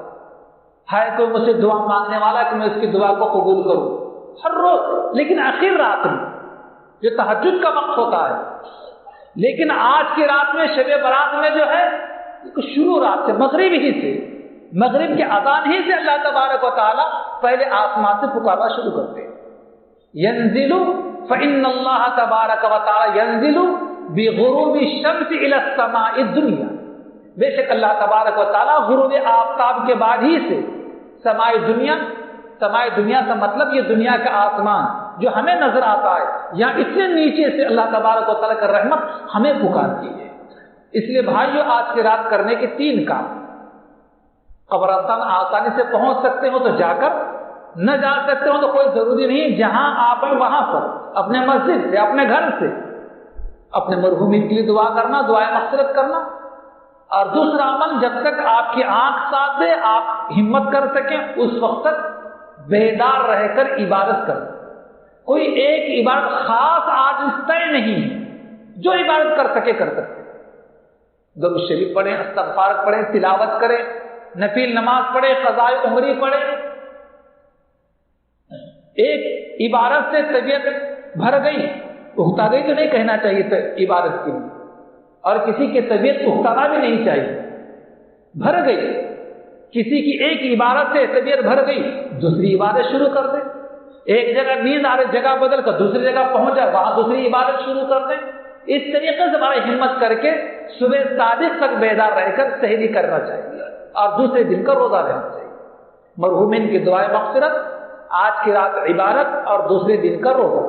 ہے کوئی مجھ سے دعا مانگنے والا کہ میں اس کی دعا کو قبول کروں، ہر روز۔ لیکن آخر رات میں جو تہجد کا وقت ہوتا ہے، لیکن آج کی رات میں شب برات میں جو ہے شروع رات سے، مغرب ہی سے، مغرب کے اذان ہی سے اللہ تبارک و تعالیٰ پہلے آسمان سے پکارنا شروع کرتے ہیں۔ ينزل فإن اللہ تبارک و تعالی ينزل بغروب الشمس إلى السماء الدنيا، بے شک اللہ تبارک و تعالی غروب آفتاب کے بعد ہی سے سماء دنیا، سماء دنیا کا مطلب یہ دنیا کا آسمان جو ہمیں نظر آتا ہے، یا اس سے نیچے سے اللہ تبارک و تعالی کا رحمت ہمیں پکارتی ہے۔ اس لیے بھائیو، آج کی رات کرنے کے 3 کام۔ قبرستان آسانی سے پہنچ سکتے ہو تو جا کر، نہ جا سکتے ہو تو کوئی ضروری نہیں، جہاں آپ ہیں وہاں پر اپنے مسجد سے، اپنے گھر سے اپنے مرحومین کے لیے دعا کرنا، دعائیں مغفرت کرنا۔ اور دوسرا عمل، جب تک آپ کی آنکھ ساتھ دے، آپ ہمت کر سکیں، اس وقت تک بیدار رہ کر عبادت کریں۔ کوئی ایک عبادت خاص آج طے نہیں ہے، جو عبادت کر سکے کر سکتے۔ درود شریف پڑھیں، استغفار پڑھیں، تلاوت کریں، نفل نماز پڑھیں، قضاء عمری پڑھیں۔ ایک عبادت سے طبیعت بھر گئی، اکتا گئی تو نہیں کہنا چاہیے عبادت کے لیے، اور کسی کی طبیعت اکتانا بھی نہیں چاہیے، بھر گئی۔ کسی کی ایک عبادت سے طبیعت بھر گئی، دوسری عبادت شروع کر دیں۔ ایک جگہ نیند آ رہی، جگہ بدل کر دوسری جگہ پہنچ جائے، وہاں دوسری عبادت شروع کر دیں۔ اس طریقے سے بڑا ہمت کر کے صبح صادق تک بیدار رہ کر سحری کرنا چاہیے، اور دوسرے دن کا روزہ رہنا چاہیے۔ مرحومین کی دعائیں مغفرت، آج کی رات عبادت، اور دوسرے دن کا روزہ۔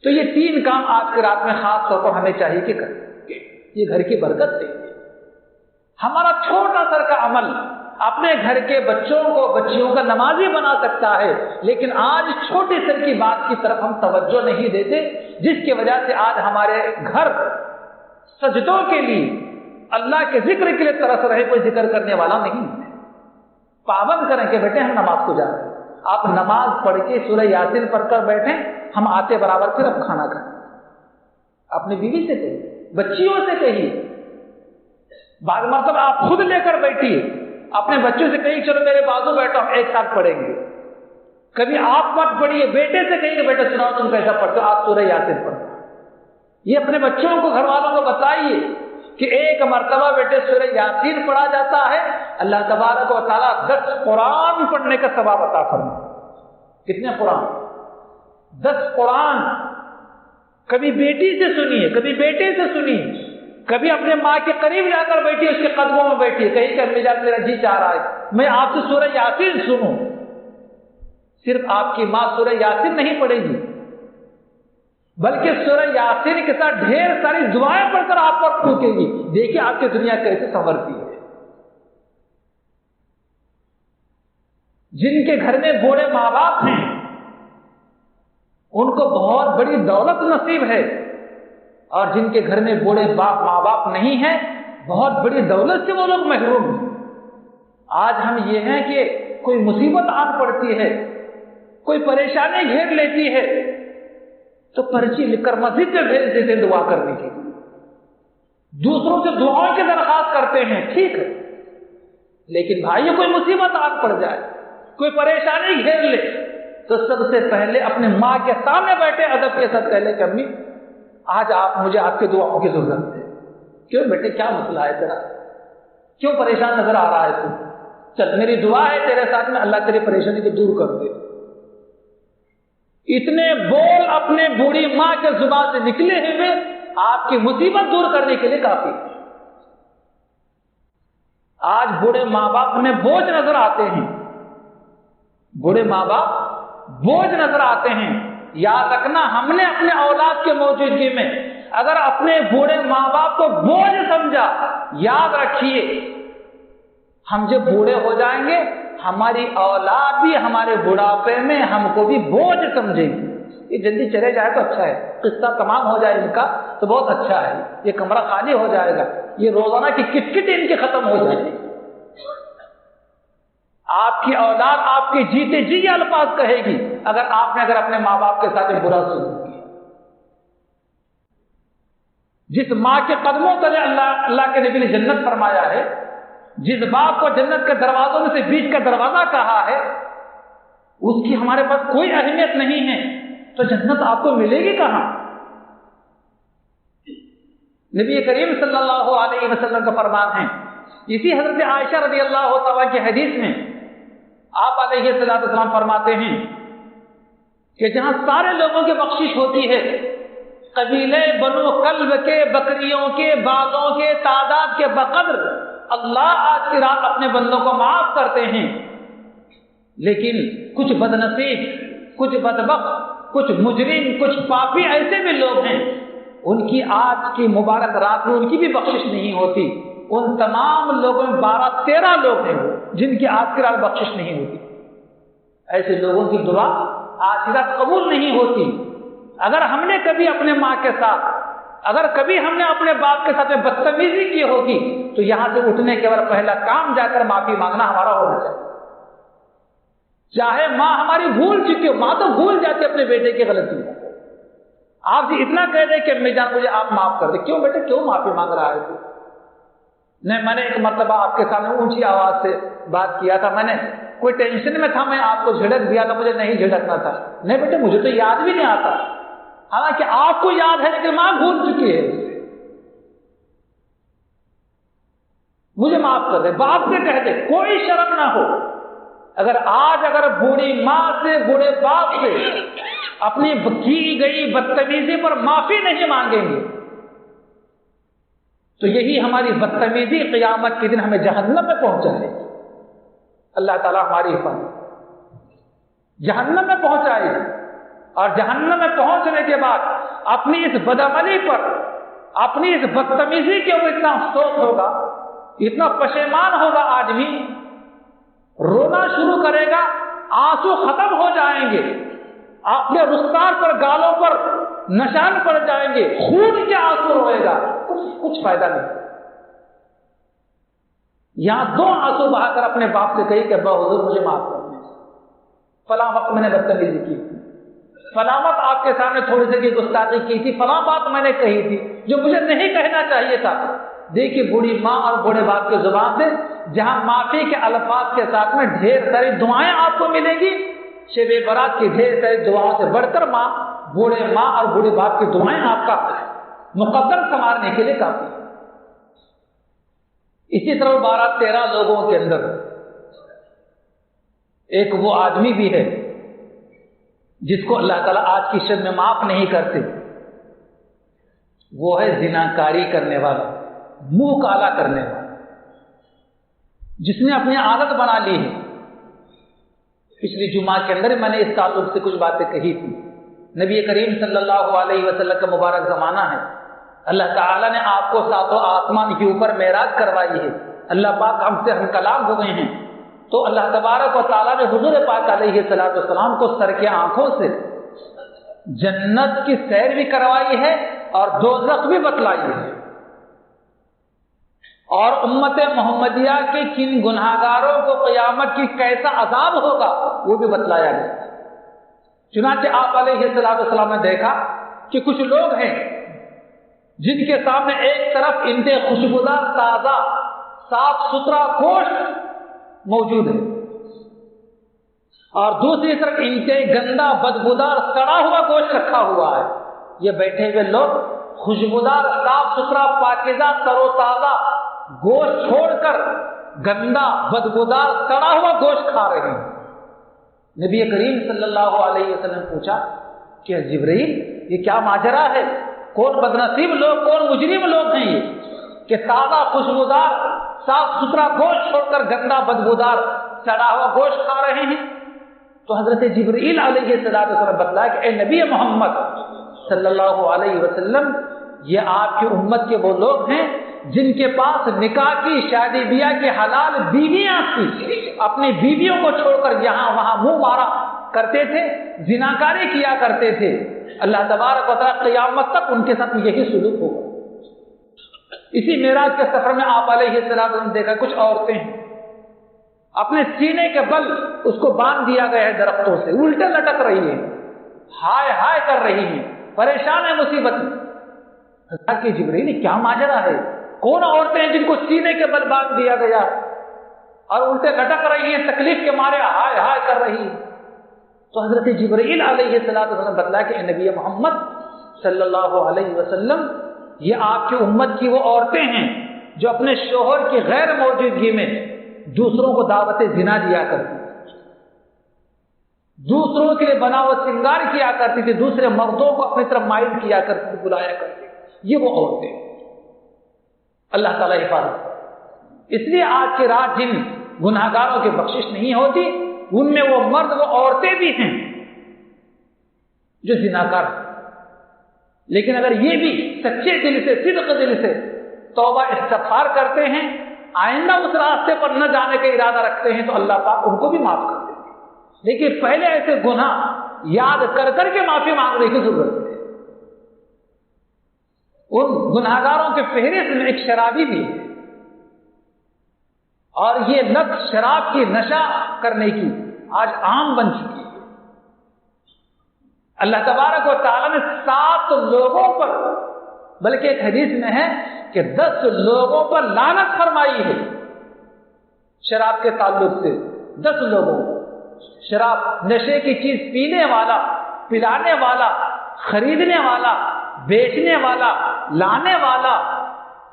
تو یہ 3 کام آج کی رات میں خاص طور پر ہمیں چاہیے کہ کریں، یہ گھر کی برکت دیں گے۔ ہمارا چھوٹا سا کا عمل اپنے گھر کے بچوں کو، بچیوں کا نمازی بنا سکتا ہے، لیکن آج چھوٹے سر کی بات کی طرف ہم توجہ نہیں دیتے، جس کی وجہ سے آج ہمارے گھر سجدوں کے لیے، اللہ کے ذکر کے لیے ترس رہے، کوئی ذکر کرنے والا نہیں ہے۔ پابند کریں کہ بیٹے ہم نماز کو جا رہے ہیں، آپ نماز پڑھ کے سورہ یاسین پڑھ کر بیٹھیں، ہم آتے برابر پھر اب کھانا کھائیں۔ اپنی بیوی سے کہیے، بچیوں سے کہیے، بعض مرتبہ آپ خود لے کر بیٹھیے، اپنے بچوں سے کہیے چلو میرے بازو بیٹھو، ہم ایک ساتھ پڑھیں گے۔ کبھی آپ مت پڑھیے، بیٹے سے کہیے کہ بیٹا سناؤ تم کیسا پڑھتے ہو، آپ سورہ یاسین پڑھو۔ یہ اپنے بچوں کو، گھر والوں کو بتائیے کہ ایک مرتبہ بیٹے سورہ یاسین پڑھا جاتا ہے، اللہ تبارک و تعالیٰ 10 قرآن پڑھنے کا ثواب عطا فرمائے۔ کتنے قرآن؟ 10 قرآن کبھی بیٹی سے سنیے، کبھی بیٹے سے سنیے، کبھی اپنے ماں کے قریب جا کر بیٹھیے، اس کے قدموں میں بیٹھیے، کہیں کہ امی جان میرا جی چاہ رہا ہے میں آپ سے سورہ یاسین سنوں۔ صرف آپ کی ماں سورہ یاسین نہیں پڑھے گی، بلکہ سورہ یاسین کے ساتھ ڈھیر ساری دعائیں پڑھ کر آپ پر پھونکے گی۔ دیکھیے آپ کی دنیا کیسے سنورتی ہے۔ جن کے گھر میں بوڑھے ماں باپ ہیں ان کو بہت بڑی دولت نصیب ہے، اور جن کے گھر میں بوڑھے ماں باپ نہیں ہیں بہت بڑی دولت سے وہ لوگ محروم ہیں۔ آج ہم یہ ہیں کہ کوئی مصیبت آن پڑتی ہے، کوئی پریشانی گھیر لیتی ہے تو پرچی لکھ کر مسجد میں بھیج دیتے ہیں دعا کرنے کے لیے، دوسروں سے دعاؤں کی درخواست کرتے ہیں، ٹھیک ہے، لیکن بھائی کوئی مصیبت آن پڑ جائے، کوئی پریشانی گھیر لے تو سب سے پہلے اپنے ماں کے سامنے بیٹھے ادب کے ساتھ پہلے کہ امی آج مجھے آپ کی دعاؤں کی ضرورت ہے۔ کیوں بیٹے کیا مسئلہ ہے تیرا؟ کیوں پریشان نظر آ رہا ہے تو؟ چل میری دعا ہے تیرے ساتھ میں، اللہ تیری پریشانی کو دور کر دے۔ اتنے بول اپنے بوڑھی ماں کے زبان سے نکلے ہوئے آپ کی مصیبت دور کرنے کے لیے کافی۔ آج بوڑھے ماں باپ ہمیں بوجھ نظر آتے ہیں، بوڑھے ماں باپ بوجھ نظر آتے ہیں۔ یاد رکھنا ہم نے اپنے اولاد کے موجودگی میں اگر اپنے بوڑھے ماں باپ کو بوجھ سمجھا، یاد رکھیے ہم جب بوڑھے ہو جائیں گے ہماری اولاد بھی ہمارے بڑھاپے میں ہم کو بھی بوجھ سمجھے گی۔ یہ جلدی چلے جائے تو اچھا ہے، قصہ تمام ہو جائے ان کا تو بہت اچھا ہے، یہ کمرہ خالی ہو جائے گا، یہ روزانہ کی کٹ کٹ ان کی ختم ہو جائے گی۔ آپ کی اولاد آپ کے جیتے جی یہ الفاظ کہے گی اگر آپ نے اپنے ماں باپ کے ساتھ برا سلوک کیا۔ جس ماں کے قدموں تلے اللہ کے نبی نے جنت فرمایا ہے، جس باپ کو جنت کے دروازوں میں سے بیچ کا دروازہ کہا ہے، اس کی ہمارے پاس کوئی اہمیت نہیں ہے تو جنت آپ کو ملے گی کہاں؟ نبی کریم صلی اللہ علیہ وسلم کا فرمان ہے، اسی حضرت عائشہ رضی اللہ تعالیٰ کی حدیث میں آپ علیہ السلام فرماتے ہیں کہ جہاں سارے لوگوں کی بخشش ہوتی ہے، قبیلے بنو کلب کے، بکریوں کے، بازوں کے تعداد کے بقدر اللہ آج کی رات اپنے بندوں کو معاف کرتے ہیں، لیکن کچھ بدنصیب، کچھ بدبخت، کچھ مجرم، کچھ پاپی ایسے بھی لوگ ہیں ان کی آج کی مبارک رات میں ان کی بھی بخشش نہیں ہوتی۔ ان تمام لوگوں میں 12-13 لوگ ہیں جن کی آج کی رات بخشش نہیں ہوتی۔ ایسے لوگوں کی دعا آج کی رات قبول نہیں ہوتی۔ اگر ہم نے کبھی اپنے ماں کے ساتھ، اگر کبھی ہم نے اپنے باپ کے ساتھ بدتمیزی کی ہوگی تو یہاں سے اٹھنے کے بعد پہلا کام جا کر معافی مانگنا ہمارا ہونا چاہیے۔ چاہے ماں ہماری بھول چکی ہو، ماں تو بھول جاتی اپنے بیٹے کی غلطی، آپ سے اتنا کہہ دے کہ امی جان مجھے آپ معاف کر دے، کیوں بیٹے کیوں معافی مانگ رہا ہے تو؟ نہیں میں نے ایک مرتبہ آپ کے سامنے اونچی آواز سے بات کیا تھا، میں نے کوئی ٹینشن میں تھا، میں آپ کو جھڑک دیا تھا، مجھے نہیں جھڑکنا تھا۔ نہیں بیٹے مجھے تو یاد بھی نہیں آتا، حالانکہ آپ کو یاد ہے لیکن ماں بھول چکی ہے، مجھے معاف کر دے، باپ سے کہہ دے، کوئی شرم نہ ہو۔ اگر بوڑھی ماں سے، بوڑھے باپ سے اپنی کی گئی بدتمیزی پر معافی نہیں مانگیں گے تو یہی ہماری بدتمیزی قیامت کے دن ہمیں جہنم میں پہنچائے گی۔ اللہ تعالیٰ ہماری حفاظت، جہنم میں پہنچائے گی، اور جہنم میں پہنچنے کے بعد اپنی اس بدعملی پر، اپنی اس بدتمیزی کے اوپر اتنا افسوس ہوگا، اتنا پشیمان ہوگا، آدمی رونا شروع کرے گا، آنسو ختم ہو جائیں گے، اپنے رخسار پر، گالوں پر نشان پڑ جائیں گے، خون کے آنسو روئے گا، کچھ فائدہ نہیں۔ یہاں 2 آنسو بہا کر اپنے باپ سے کہی کہ ابا حضور مجھے معاف کر دیں، فلاں وقت میں نے بدتمیزی کی تھی، فلاں وقت آپ کے سامنے تھوڑی سی گستاخی کی تھی، فلاں بات میں نے کہی تھی جو مجھے نہیں کہنا چاہیے تھا۔ دیکھیے بوڑھی ماں اور بوڑھے باپ کے زبان سے جہاں معافی کے الفاظ کے ساتھ میں ڈھیر ساری دعائیں آپ کو ملیں گی، شب برات کی ڈھیر ساری دعاؤں سے بڑھ کر بوڑھے ماں اور بوڑھے باپ کی دعائیں آپ کا مقدم سنوارنے کے لیے کافی ہے۔ اسی طرح 12-13 لوگوں کے اندر ایک وہ آدمی بھی ہے جس کو اللہ تعالیٰ آج کی شب میں معاف نہیں کرتے، وہ ہے زناکاری کرنے والا، منہ کالا کرنے والا، جس نے اپنی عادت بنا لی ہے۔ پچھلی جمعہ کے اندر میں نے اس تعلق سے کچھ باتیں کہی تھی۔ نبی کریم صلی اللہ علیہ وسلم کا مبارک زمانہ ہے، اللہ تعالیٰ نے آپ کو ساتوں آسمان کے اوپر معراج کروائی ہے، اللہ پاک ہم سے ہم کلام ہو گئے ہیں، تو اللہ تبارک و تعالیٰ نے حضور پاک علیہ السلام کو سر کے آنکھوں سے جنت کی سیر بھی کروائی ہے اور دوزخ بھی بتلائی ہے، اور امت محمدیہ کے کن گناہگاروں کو قیامت کی کیسا عذاب ہوگا وہ بھی بتلایا گیا۔ چنانچہ آپ علیہ السلام نے دیکھا کہ کچھ لوگ ہیں جن کے سامنے ایک طرف انتہائی خوشبودار تازہ صاف ستھرا گوشت موجود ہے اور دوسری طرف انتہائی گندا بدبودار سڑا ہوا گوشت رکھا ہوا ہے۔ یہ بیٹھے ہوئے لوگ خوشبودار صاف ستھرا پاکیزہ تر و تازہ گوشت چھوڑ کر گندا بدبودار سڑا ہوا گوشت کھا رہے ہیں۔ نبی کریم صلی اللہ علیہ وسلم پوچھا کہ جبرائیل یہ کیا ماجرا ہے؟ کون بدنصیب لوگ، کون مجرم لوگ ہیں یہ کہ تازہ خوشبودار صاف ستھرا گوشت چھوڑ کر گندا بدبودار سڑا ہوا گوشت کھا رہے ہیں؟ تو حضرت جبرائیل علیہ السلام بتلایا کہ اے نبی محمد صلی اللہ علیہ وسلم، یہ آپ کی امت کے وہ لوگ ہیں جن کے پاس نکاح کی شادی بیاہ کی حلال بیویاں تھی، اپنی بیویوں کو چھوڑ کر یہاں وہاں منہ مارا کرتے تھے، زناکاری کیا کرتے تھے۔ اللہ تبارک و تعالیٰ قیامت تک ان کے ساتھ یہی سلوک ہوگا۔ اسی معراج کے سفر میں آپ علیہ السلام نے دیکھا کچھ عورتیں ہیں اپنے سینے کے بل اس کو باندھ دیا گیا ہے درختوں سے، الٹے لٹک رہی ہیں، ہائے ہائے کر رہی ہیں، پریشان ہے مصیبت میں۔ حضرت کہ جبرائیل کیا ماجرا ہے؟ کون عورتیں ہیں جن کو سینے کے بل باندھ دیا گیا اور الٹے لٹک رہی ہیں، تکلیف کے مارے ہائے ہائے کر رہی ہیں؟ تو حضرت جبرائیل علیہ السلام نے بتلایا کہ اے نبی محمد صلی اللہ علیہ وسلم، یہ آپ کی امت کی وہ عورتیں ہیں جو اپنے شوہر کی غیر موجودگی میں دوسروں کو دعوت زنا دیا کرتی تھی، دوسروں کے لیے بناوٹ سنگار کیا کرتی تھی، دوسرے مردوں کو اپنی طرف مائل کیا کرتی تھی، بلایا کرتی تھی۔ یہ وہ عورتیں اللہ تعالیٰ حفاظت۔ اس لیے آج کی رات جن گناہگاروں کی بخشش نہیں ہوتی ان میں وہ مرد وہ عورتیں بھی ہیں جو زناکار ہیں، لیکن اگر یہ بھی سچے دل سے صدق دل سے توبہ استغفار کرتے ہیں، آئندہ اس راستے پر نہ جانے کا ارادہ رکھتے ہیں تو اللہ پاک ان کو بھی معاف کر دیتے ہیں۔ لیکن پہلے ایسے گناہ یاد کر کر کے معافی مانگنے کی ضرورت ہے۔ ان گناہگاروں کے فہرست میں ایک شرابی بھی ہے، اور یہ لت شراب کی نشہ کرنے کی آج عام بن چکی ہے۔ اللہ تبارک و تعالیٰ نے 7 لوگوں پر، بلکہ ایک حدیث میں ہے کہ 10 لوگوں پر لعنت فرمائی ہے شراب کے تعلق سے۔ 10 لوگوں، شراب نشے کی چیز پینے والا، پلانے والا، خریدنے والا، بیچنے والا، لانے والا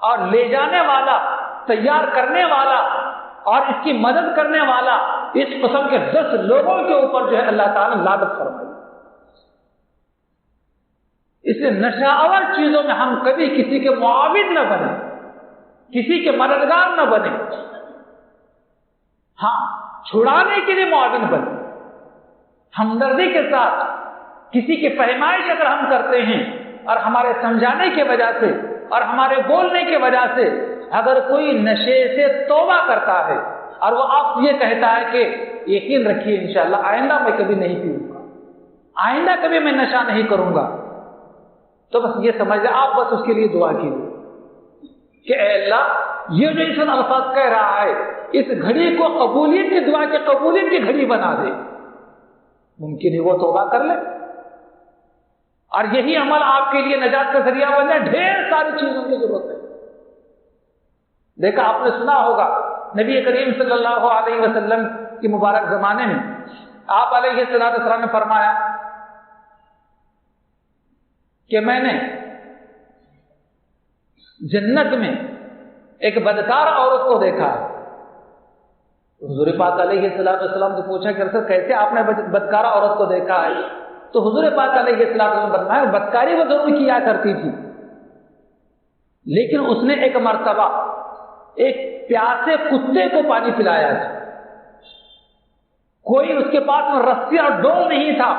اور لے جانے والا، تیار کرنے والا اور اس کی مدد کرنے والا، اس قسم کے 10 لوگوں کے اوپر جو ہے اللہ تعالیٰ نے لعنت فرمائی۔ اس لیے نشہ آور چیزوں میں ہم کبھی کسی کے معاون نہ بنے، کسی کے مددگار نہ بنے، ہاں چھڑانے کے لیے معاون بنے۔ ہمدردی کے ساتھ کسی کی فہمائش اگر ہم کرتے ہیں اور ہمارے سمجھانے کی وجہ سے اور ہمارے بولنے کی وجہ سے اگر کوئی نشے سے توبہ کرتا ہے اور وہ آپ یہ کہتا ہے کہ یقین رکھیے انشاءاللہ آئندہ میں کبھی نہیں پیوں گا، آئندہ کبھی میں نشہ نہیں کروں گا، تو بس یہ سمجھ لیں آپ بس اس کے لیے دعا کیجیے کہ اے اللہ یہ جو انسان الفاظ کہہ رہا ہے اس گھڑی کو قبولیت کی دعا کی قبولیت کی گھڑی بنا دے، ممکن ہے وہ توبہ کر لے اور یہی عمل آپ کے لیے نجات کا ذریعہ بن جائے۔ ڈھیر ساری چیزوں کی ضرورت ہے۔ دیکھا آپ نے سنا ہوگا نبی کریم صلی اللہ علیہ وسلم کی مبارک زمانے میں آپ علیہ السلام نے فرمایا کہ میں نے جنت میں ایک بدکار عورت کو دیکھا ہے۔ حضور پاک علیہ السلام نے پوچھا کہ سر کیسے آپ نے بدکار عورت کو دیکھا ہے؟ تو حضور پاک علیہ السلام نے فرمایا بدکاری وہ ضرور کیا کرتی تھی، لیکن اس نے ایک مرتبہ ایک پیاسے کتے کو پانی پلایا تھا، کوئی اس کے پاس میں رسی اور ڈول نہیں تھا،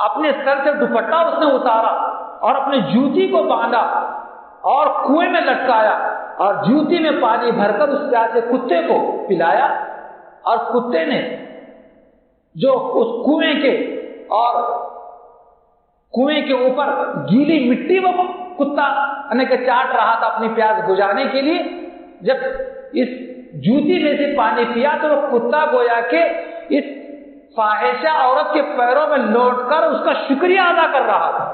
اپنے سر سے دوپٹہ اس نے اتارا اور اپنے جوتی کو باندھا اور کنویں میں لٹکایا اور جوتی میں پانی بھر کر اس پیاسے کتے کو پلایا، اور کتے نے جو اس کنویں کے اور کنویں کے اوپر گیلی مٹی وہ کتا کہ چاٹ رہا تھا اپنی پیاس بجھانے کے لیے، جب اس جوتی میں سے پانی پیا تو وہ کتا گویا کہ اس فاحشہ عورت کے پیروں میں لوٹ کر اس کا شکریہ ادا کر رہا تھا۔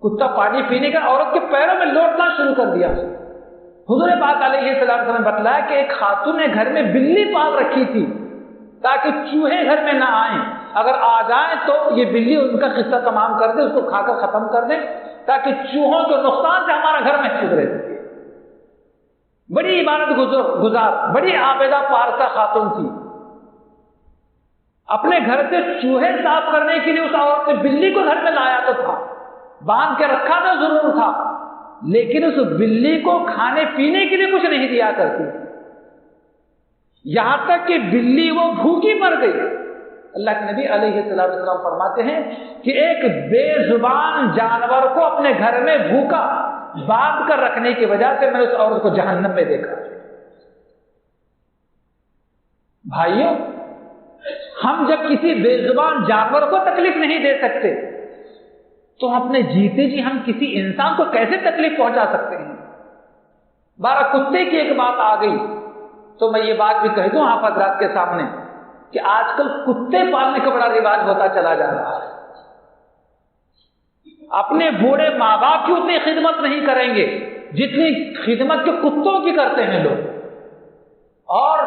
کتا پانی پینے کا عورت کے پیروں میں لوٹنا شروع کر دیا۔ حضور پاک علیہ السلام نے بتلایا کہ ایک خاتون نے گھر میں بلی پال رکھی تھی تاکہ چوہے گھر میں نہ آئیں، اگر آ جائیں تو یہ بلی ان کا قصہ تمام کر دے، اس کو کھا کر ختم کر دے تاکہ چوہوں کے نقصان سے ہمارا گھر محفوظ رہے۔ بڑی عبادت گزار، بڑی عابدہ پارسا خاتون تھی، اپنے گھر سے چوہے صاف کرنے کے لیے اس عورت نے بلی کو گھر میں لایا تو تھا، باندھ کے رکھا تو ضرور تھا، لیکن اس بلی کو کھانے پینے کے لیے کچھ نہیں دیا کرتی، یہاں تک کہ بلی وہ بھوکی مر گئی۔ اللہ کے نبی علیہ السلام فرماتے ہیں کہ ایک بے زبان جانور کو اپنے گھر میں بھوکا باندھ کر رکھنے کی وجہ سے میں نے اس عورت کو جہنم میں دیکھا۔ بھائیوں، ہم جب کسی بے زبان جانور کو تکلیف نہیں دے سکتے تو ہم اپنے جیتے جی ہم کسی انسان کو کیسے تکلیف پہنچا سکتے ہیں؟ بارہ کتے کی ایک بات آ گئی تو میں یہ بات بھی کہہ دوں آپ حضرات کے سامنے کہ آج کل کتے پالنے کا بڑا رواج ہوتا چلا جا رہا ہے۔ اپنے بوڑھے ماں باپ کی اتنی خدمت نہیں کریں گے جتنی خدمت کے کتوں کی کرتے ہیں لوگ، اور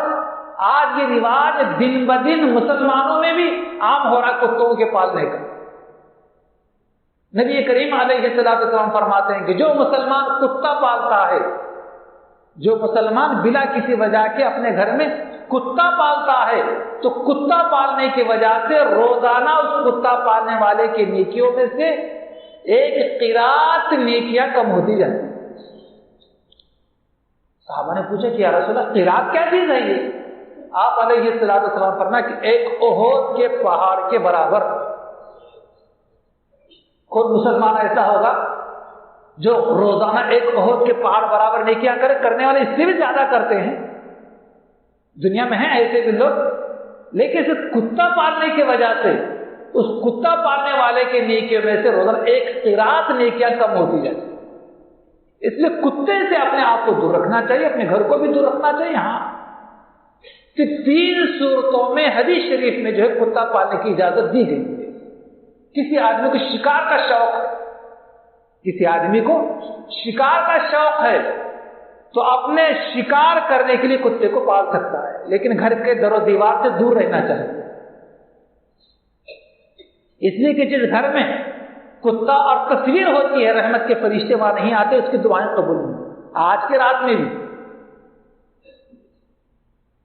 آج یہ رواج دن بدن مسلمانوں میں بھی عام ہو رہا ہے کتوں کے پالنے کا۔ نبی کریم علیہ السلام فرماتے ہیں کہ جو مسلمان کتا پالتا ہے، جو مسلمان بلا کسی وجہ کے اپنے گھر میں کتا پالتا ہے تو کتا پالنے کی وجہ سے روزانہ اس کتا پالنے والے کی نیکیوں میں سے ایک قرات نیکیاں کم ہوتی جاتی ہیں۔ صحابہ نے پوچھا کہ یا رسول اللہ قرات کیا چیز ہے یہ؟ آپ علیہ السلام فرمایا کہ ایک احد کے پہاڑ کے برابر۔ خود مسلمان ایسا ہوگا جو روزانہ ایک احد کے پہاڑ برابر نیکیاں کرنے والے اس سے بھی زیادہ کرتے ہیں، دنیا میں ہیں ایسے بھی لوگ، لیکن صرف کتا پالنے کی وجہ سے اس کتا پالنے والے کے نیکیوں میں سے روزانہ ایک قرات نیکیاں کم ہوتی جاتی۔ اس لیے کتے سے اپنے آپ کو دور رکھنا چاہیے، اپنے گھر کو بھی دور رکھنا چاہیے۔ ہاں کہ 3 صورتوں میں حدیث شریف میں جو ہے کتا پالنے کی اجازت دی گئی ہے۔ کسی آدمی کو شکار کا شوق ہے، کسی آدمی کو شکار کا شوق ہے تو اپنے شکار کرنے کے لیے کتے کو پال سکتا ہے، لیکن گھر کے در و دیوار سے دور رہنا چاہیے۔ اس لیے کہ جس گھر میں کتا اور تصویر ہوتی ہے رحمت کے فرشتے وہاں نہیں آتے، اس کی دعائیں قبول نہیں۔ آج کے رات میں بھی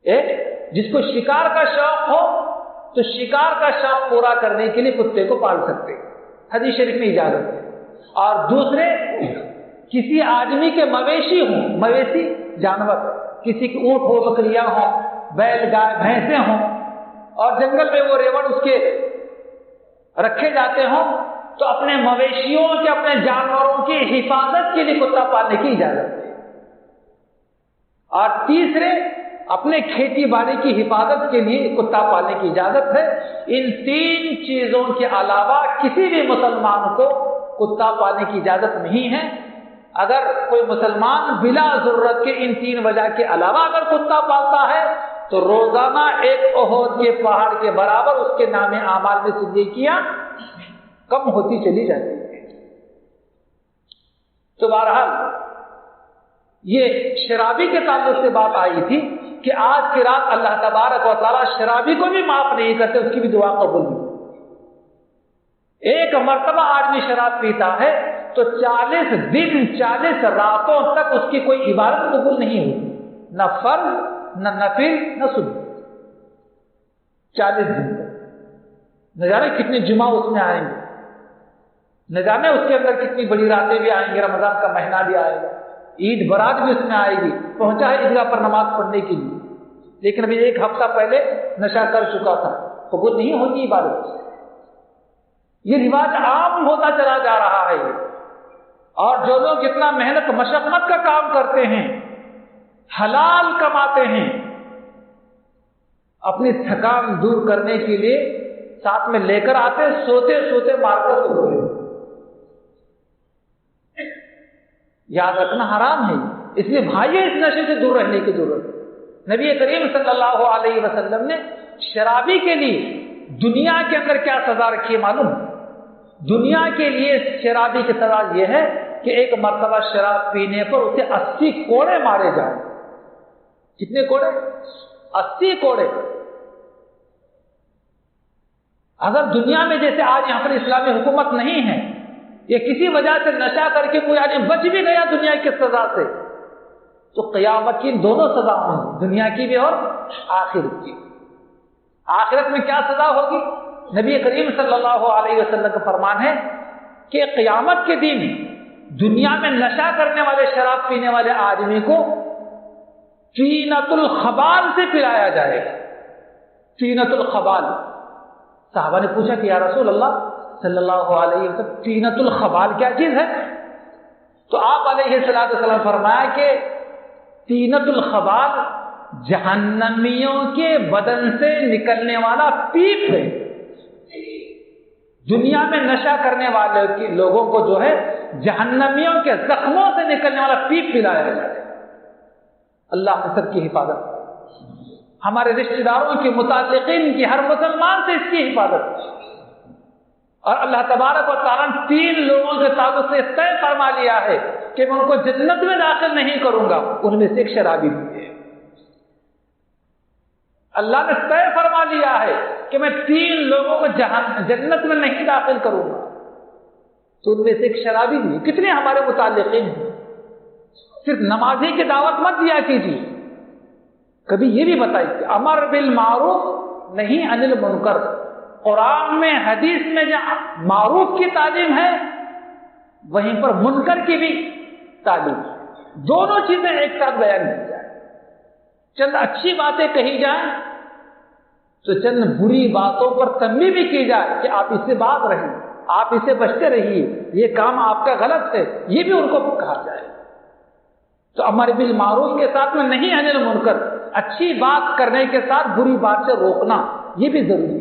ایک جس کو شکار کا شوق ہو تو شکار کا شوق پورا کرنے کے لیے کتے کو پال سکتے، حدیث شریف میں اجازت ہے۔ اور دوسرے کسی آدمی کے مویشی ہوں، مویشی جانور، کسی کے اونٹ ہو، بکریاں ہوں، بیل گائے بھینسیں ہوں، اور جنگل میں وہ ریوڑ اس کے رکھے جاتے ہوں تو اپنے مویشیوں کے، اپنے جانوروں کی حفاظت کے لیے کتا پالنے کی اجازت ہے۔ اور تیسرے اپنے کھیتی باڑی کی حفاظت کے لیے کتا پالنے کی اجازت ہے۔ ان 3 چیزوں کے علاوہ کسی بھی مسلمان کو کتا پالنے کی اجازت نہیں ہے۔ اگر کوئی مسلمان بلا ضرورت کے ان 3 وجہ کے علاوہ اگر کتا پالتا ہے تو روزانہ ایک احد کے پہاڑ کے برابر اس کے نام اعمال میں سے نیکیاں کم ہوتی چلی جاتی ہیں۔ تو بہرحال یہ شرابی کے تعلق سے بات آئی تھی کہ آج کی رات اللہ تبارک و تعالیٰ شرابی کو بھی معاف نہیں کرتے، اس کی بھی دعا قبول نہیں۔ ایک مرتبہ آدمی شراب پیتا ہے تو 40 دن 40 راتوں تک اس کی کوئی عبادت قبول نہیں ہوتی، نہ فرض نہ نفل نہ سنت، 40 دن تک۔ نہ جانے کتنے جمعہ اس میں آئیں گے، نہ جانے اس کے اندر کتنی بڑی راتیں بھی آئیں گی، رمضان کا مہینہ بھی آئے گا، عید برات بھی اس میں آئے گی، پہنچا ہے عیدگاہ پر نماز پڑھنے کے لیے، لیکن ابھی 1 ہفتہ پہلے نشہ کر چکا تھا، قبول نہیں ہوگی عبادت۔ یہ رواج عام ہوتا چلا جا رہا ہے اور جو لوگ اتنا محنت مشقت کا کام کرتے ہیں، حلال کماتے ہیں، اپنی تھکان دور کرنے کے لیے ساتھ میں لے کر آتے، سوتے سوتے مار کر سو گئے، یاد رکھنا حرام ہے۔ اس لیے بھائیے اس نشے سے دور رہنے کی ضرورت ہے۔ نبی کریم صلی اللہ علیہ وسلم نے شرابی کے لیے دنیا کے اندر کیا سزا رکھی ہے معلوم؟ دنیا کے لیے شرابی کی سزا یہ ہے کہ ایک مرتبہ شراب پینے پر اسے 80 کوڑے مارے جائیں۔ کتنے کوڑے؟ 80 کوڑے۔ اگر دنیا میں جیسے آج یہاں پر اسلامی حکومت نہیں ہے، یا کسی وجہ سے نشہ کر کے کوئی آدمی بچ بھی گیا دنیا کی سزا سے، تو قیامت کی دونوں سزا ہوں، دنیا کی بھی اور آخرت کی۔ آخرت میں کیا سزا ہوگی؟ نبی کریم صلی اللہ علیہ وسلم کا فرمان ہے کہ قیامت کے دن دنیا میں نشہ کرنے والے، شراب پینے والے آدمی کو طینۃ الخبال سے پلایا جائے گا۔ طینۃ الخبال۔ صحابہ نے پوچھا کہ یا رسول اللہ صلی اللہ علیہ وسلم طینۃ الخبال کیا چیز ہے؟ تو آپ علیہ السلام فرمایا کہ طینۃ الخبال جہنمیوں کے بدن سے نکلنے والا پیپ ہے۔ دنیا میں نشہ کرنے والے لوگوں کو جو ہے جہنمیوں کے زخموں سے نکلنے والا پیپ پلایا جائے۔ اللہ نے سب کی حفاظت، ہمارے رشتہ داروں کے متعلقین کی، ہر مسلمان سے اس کی حفاظت۔ اور اللہ تبارک و تعالیٰ نے 3 لوگوں کے تعلق سے طے فرما لیا ہے کہ میں ان کو جنت میں داخل نہیں کروں گا، ان میں سے ایک شرابی بھی ہے۔ اللہ نے طے فرما لیا ہے کہ میں 3 لوگوں کو جنت میں نہیں داخل کروں گا، تو ان میں سے ایک شرابی بھی۔ کتنے ہمارے متعلقین ہیں؟ صرف نمازی کی دعوت مت دیا کیجیے، کبھی یہ بھی بتائیے امر بالمعروف نہیں عن المنکر۔ قرآن میں، حدیث میں جہاں معروف کی تعلیم ہے، وہیں پر منکر کی بھی تعلیم ہے۔ دونوں چیزیں ایک ساتھ بیان کی جائیں۔ چند اچھی باتیں کہی جائیں تو چند بری باتوں پر تنبیہ بھی کی جائے کہ آپ اس سے باز رہیں، آپ اسے بچتے رہیے، یہ کام آپ کا غلط ہے، یہ بھی ان کو کہا جائے۔ تو امر بالمعروف کے ساتھ میں نہیں عن المنکر، اچھی بات کرنے کے ساتھ بری بات سے روکنا، یہ بھی ضروری ہے۔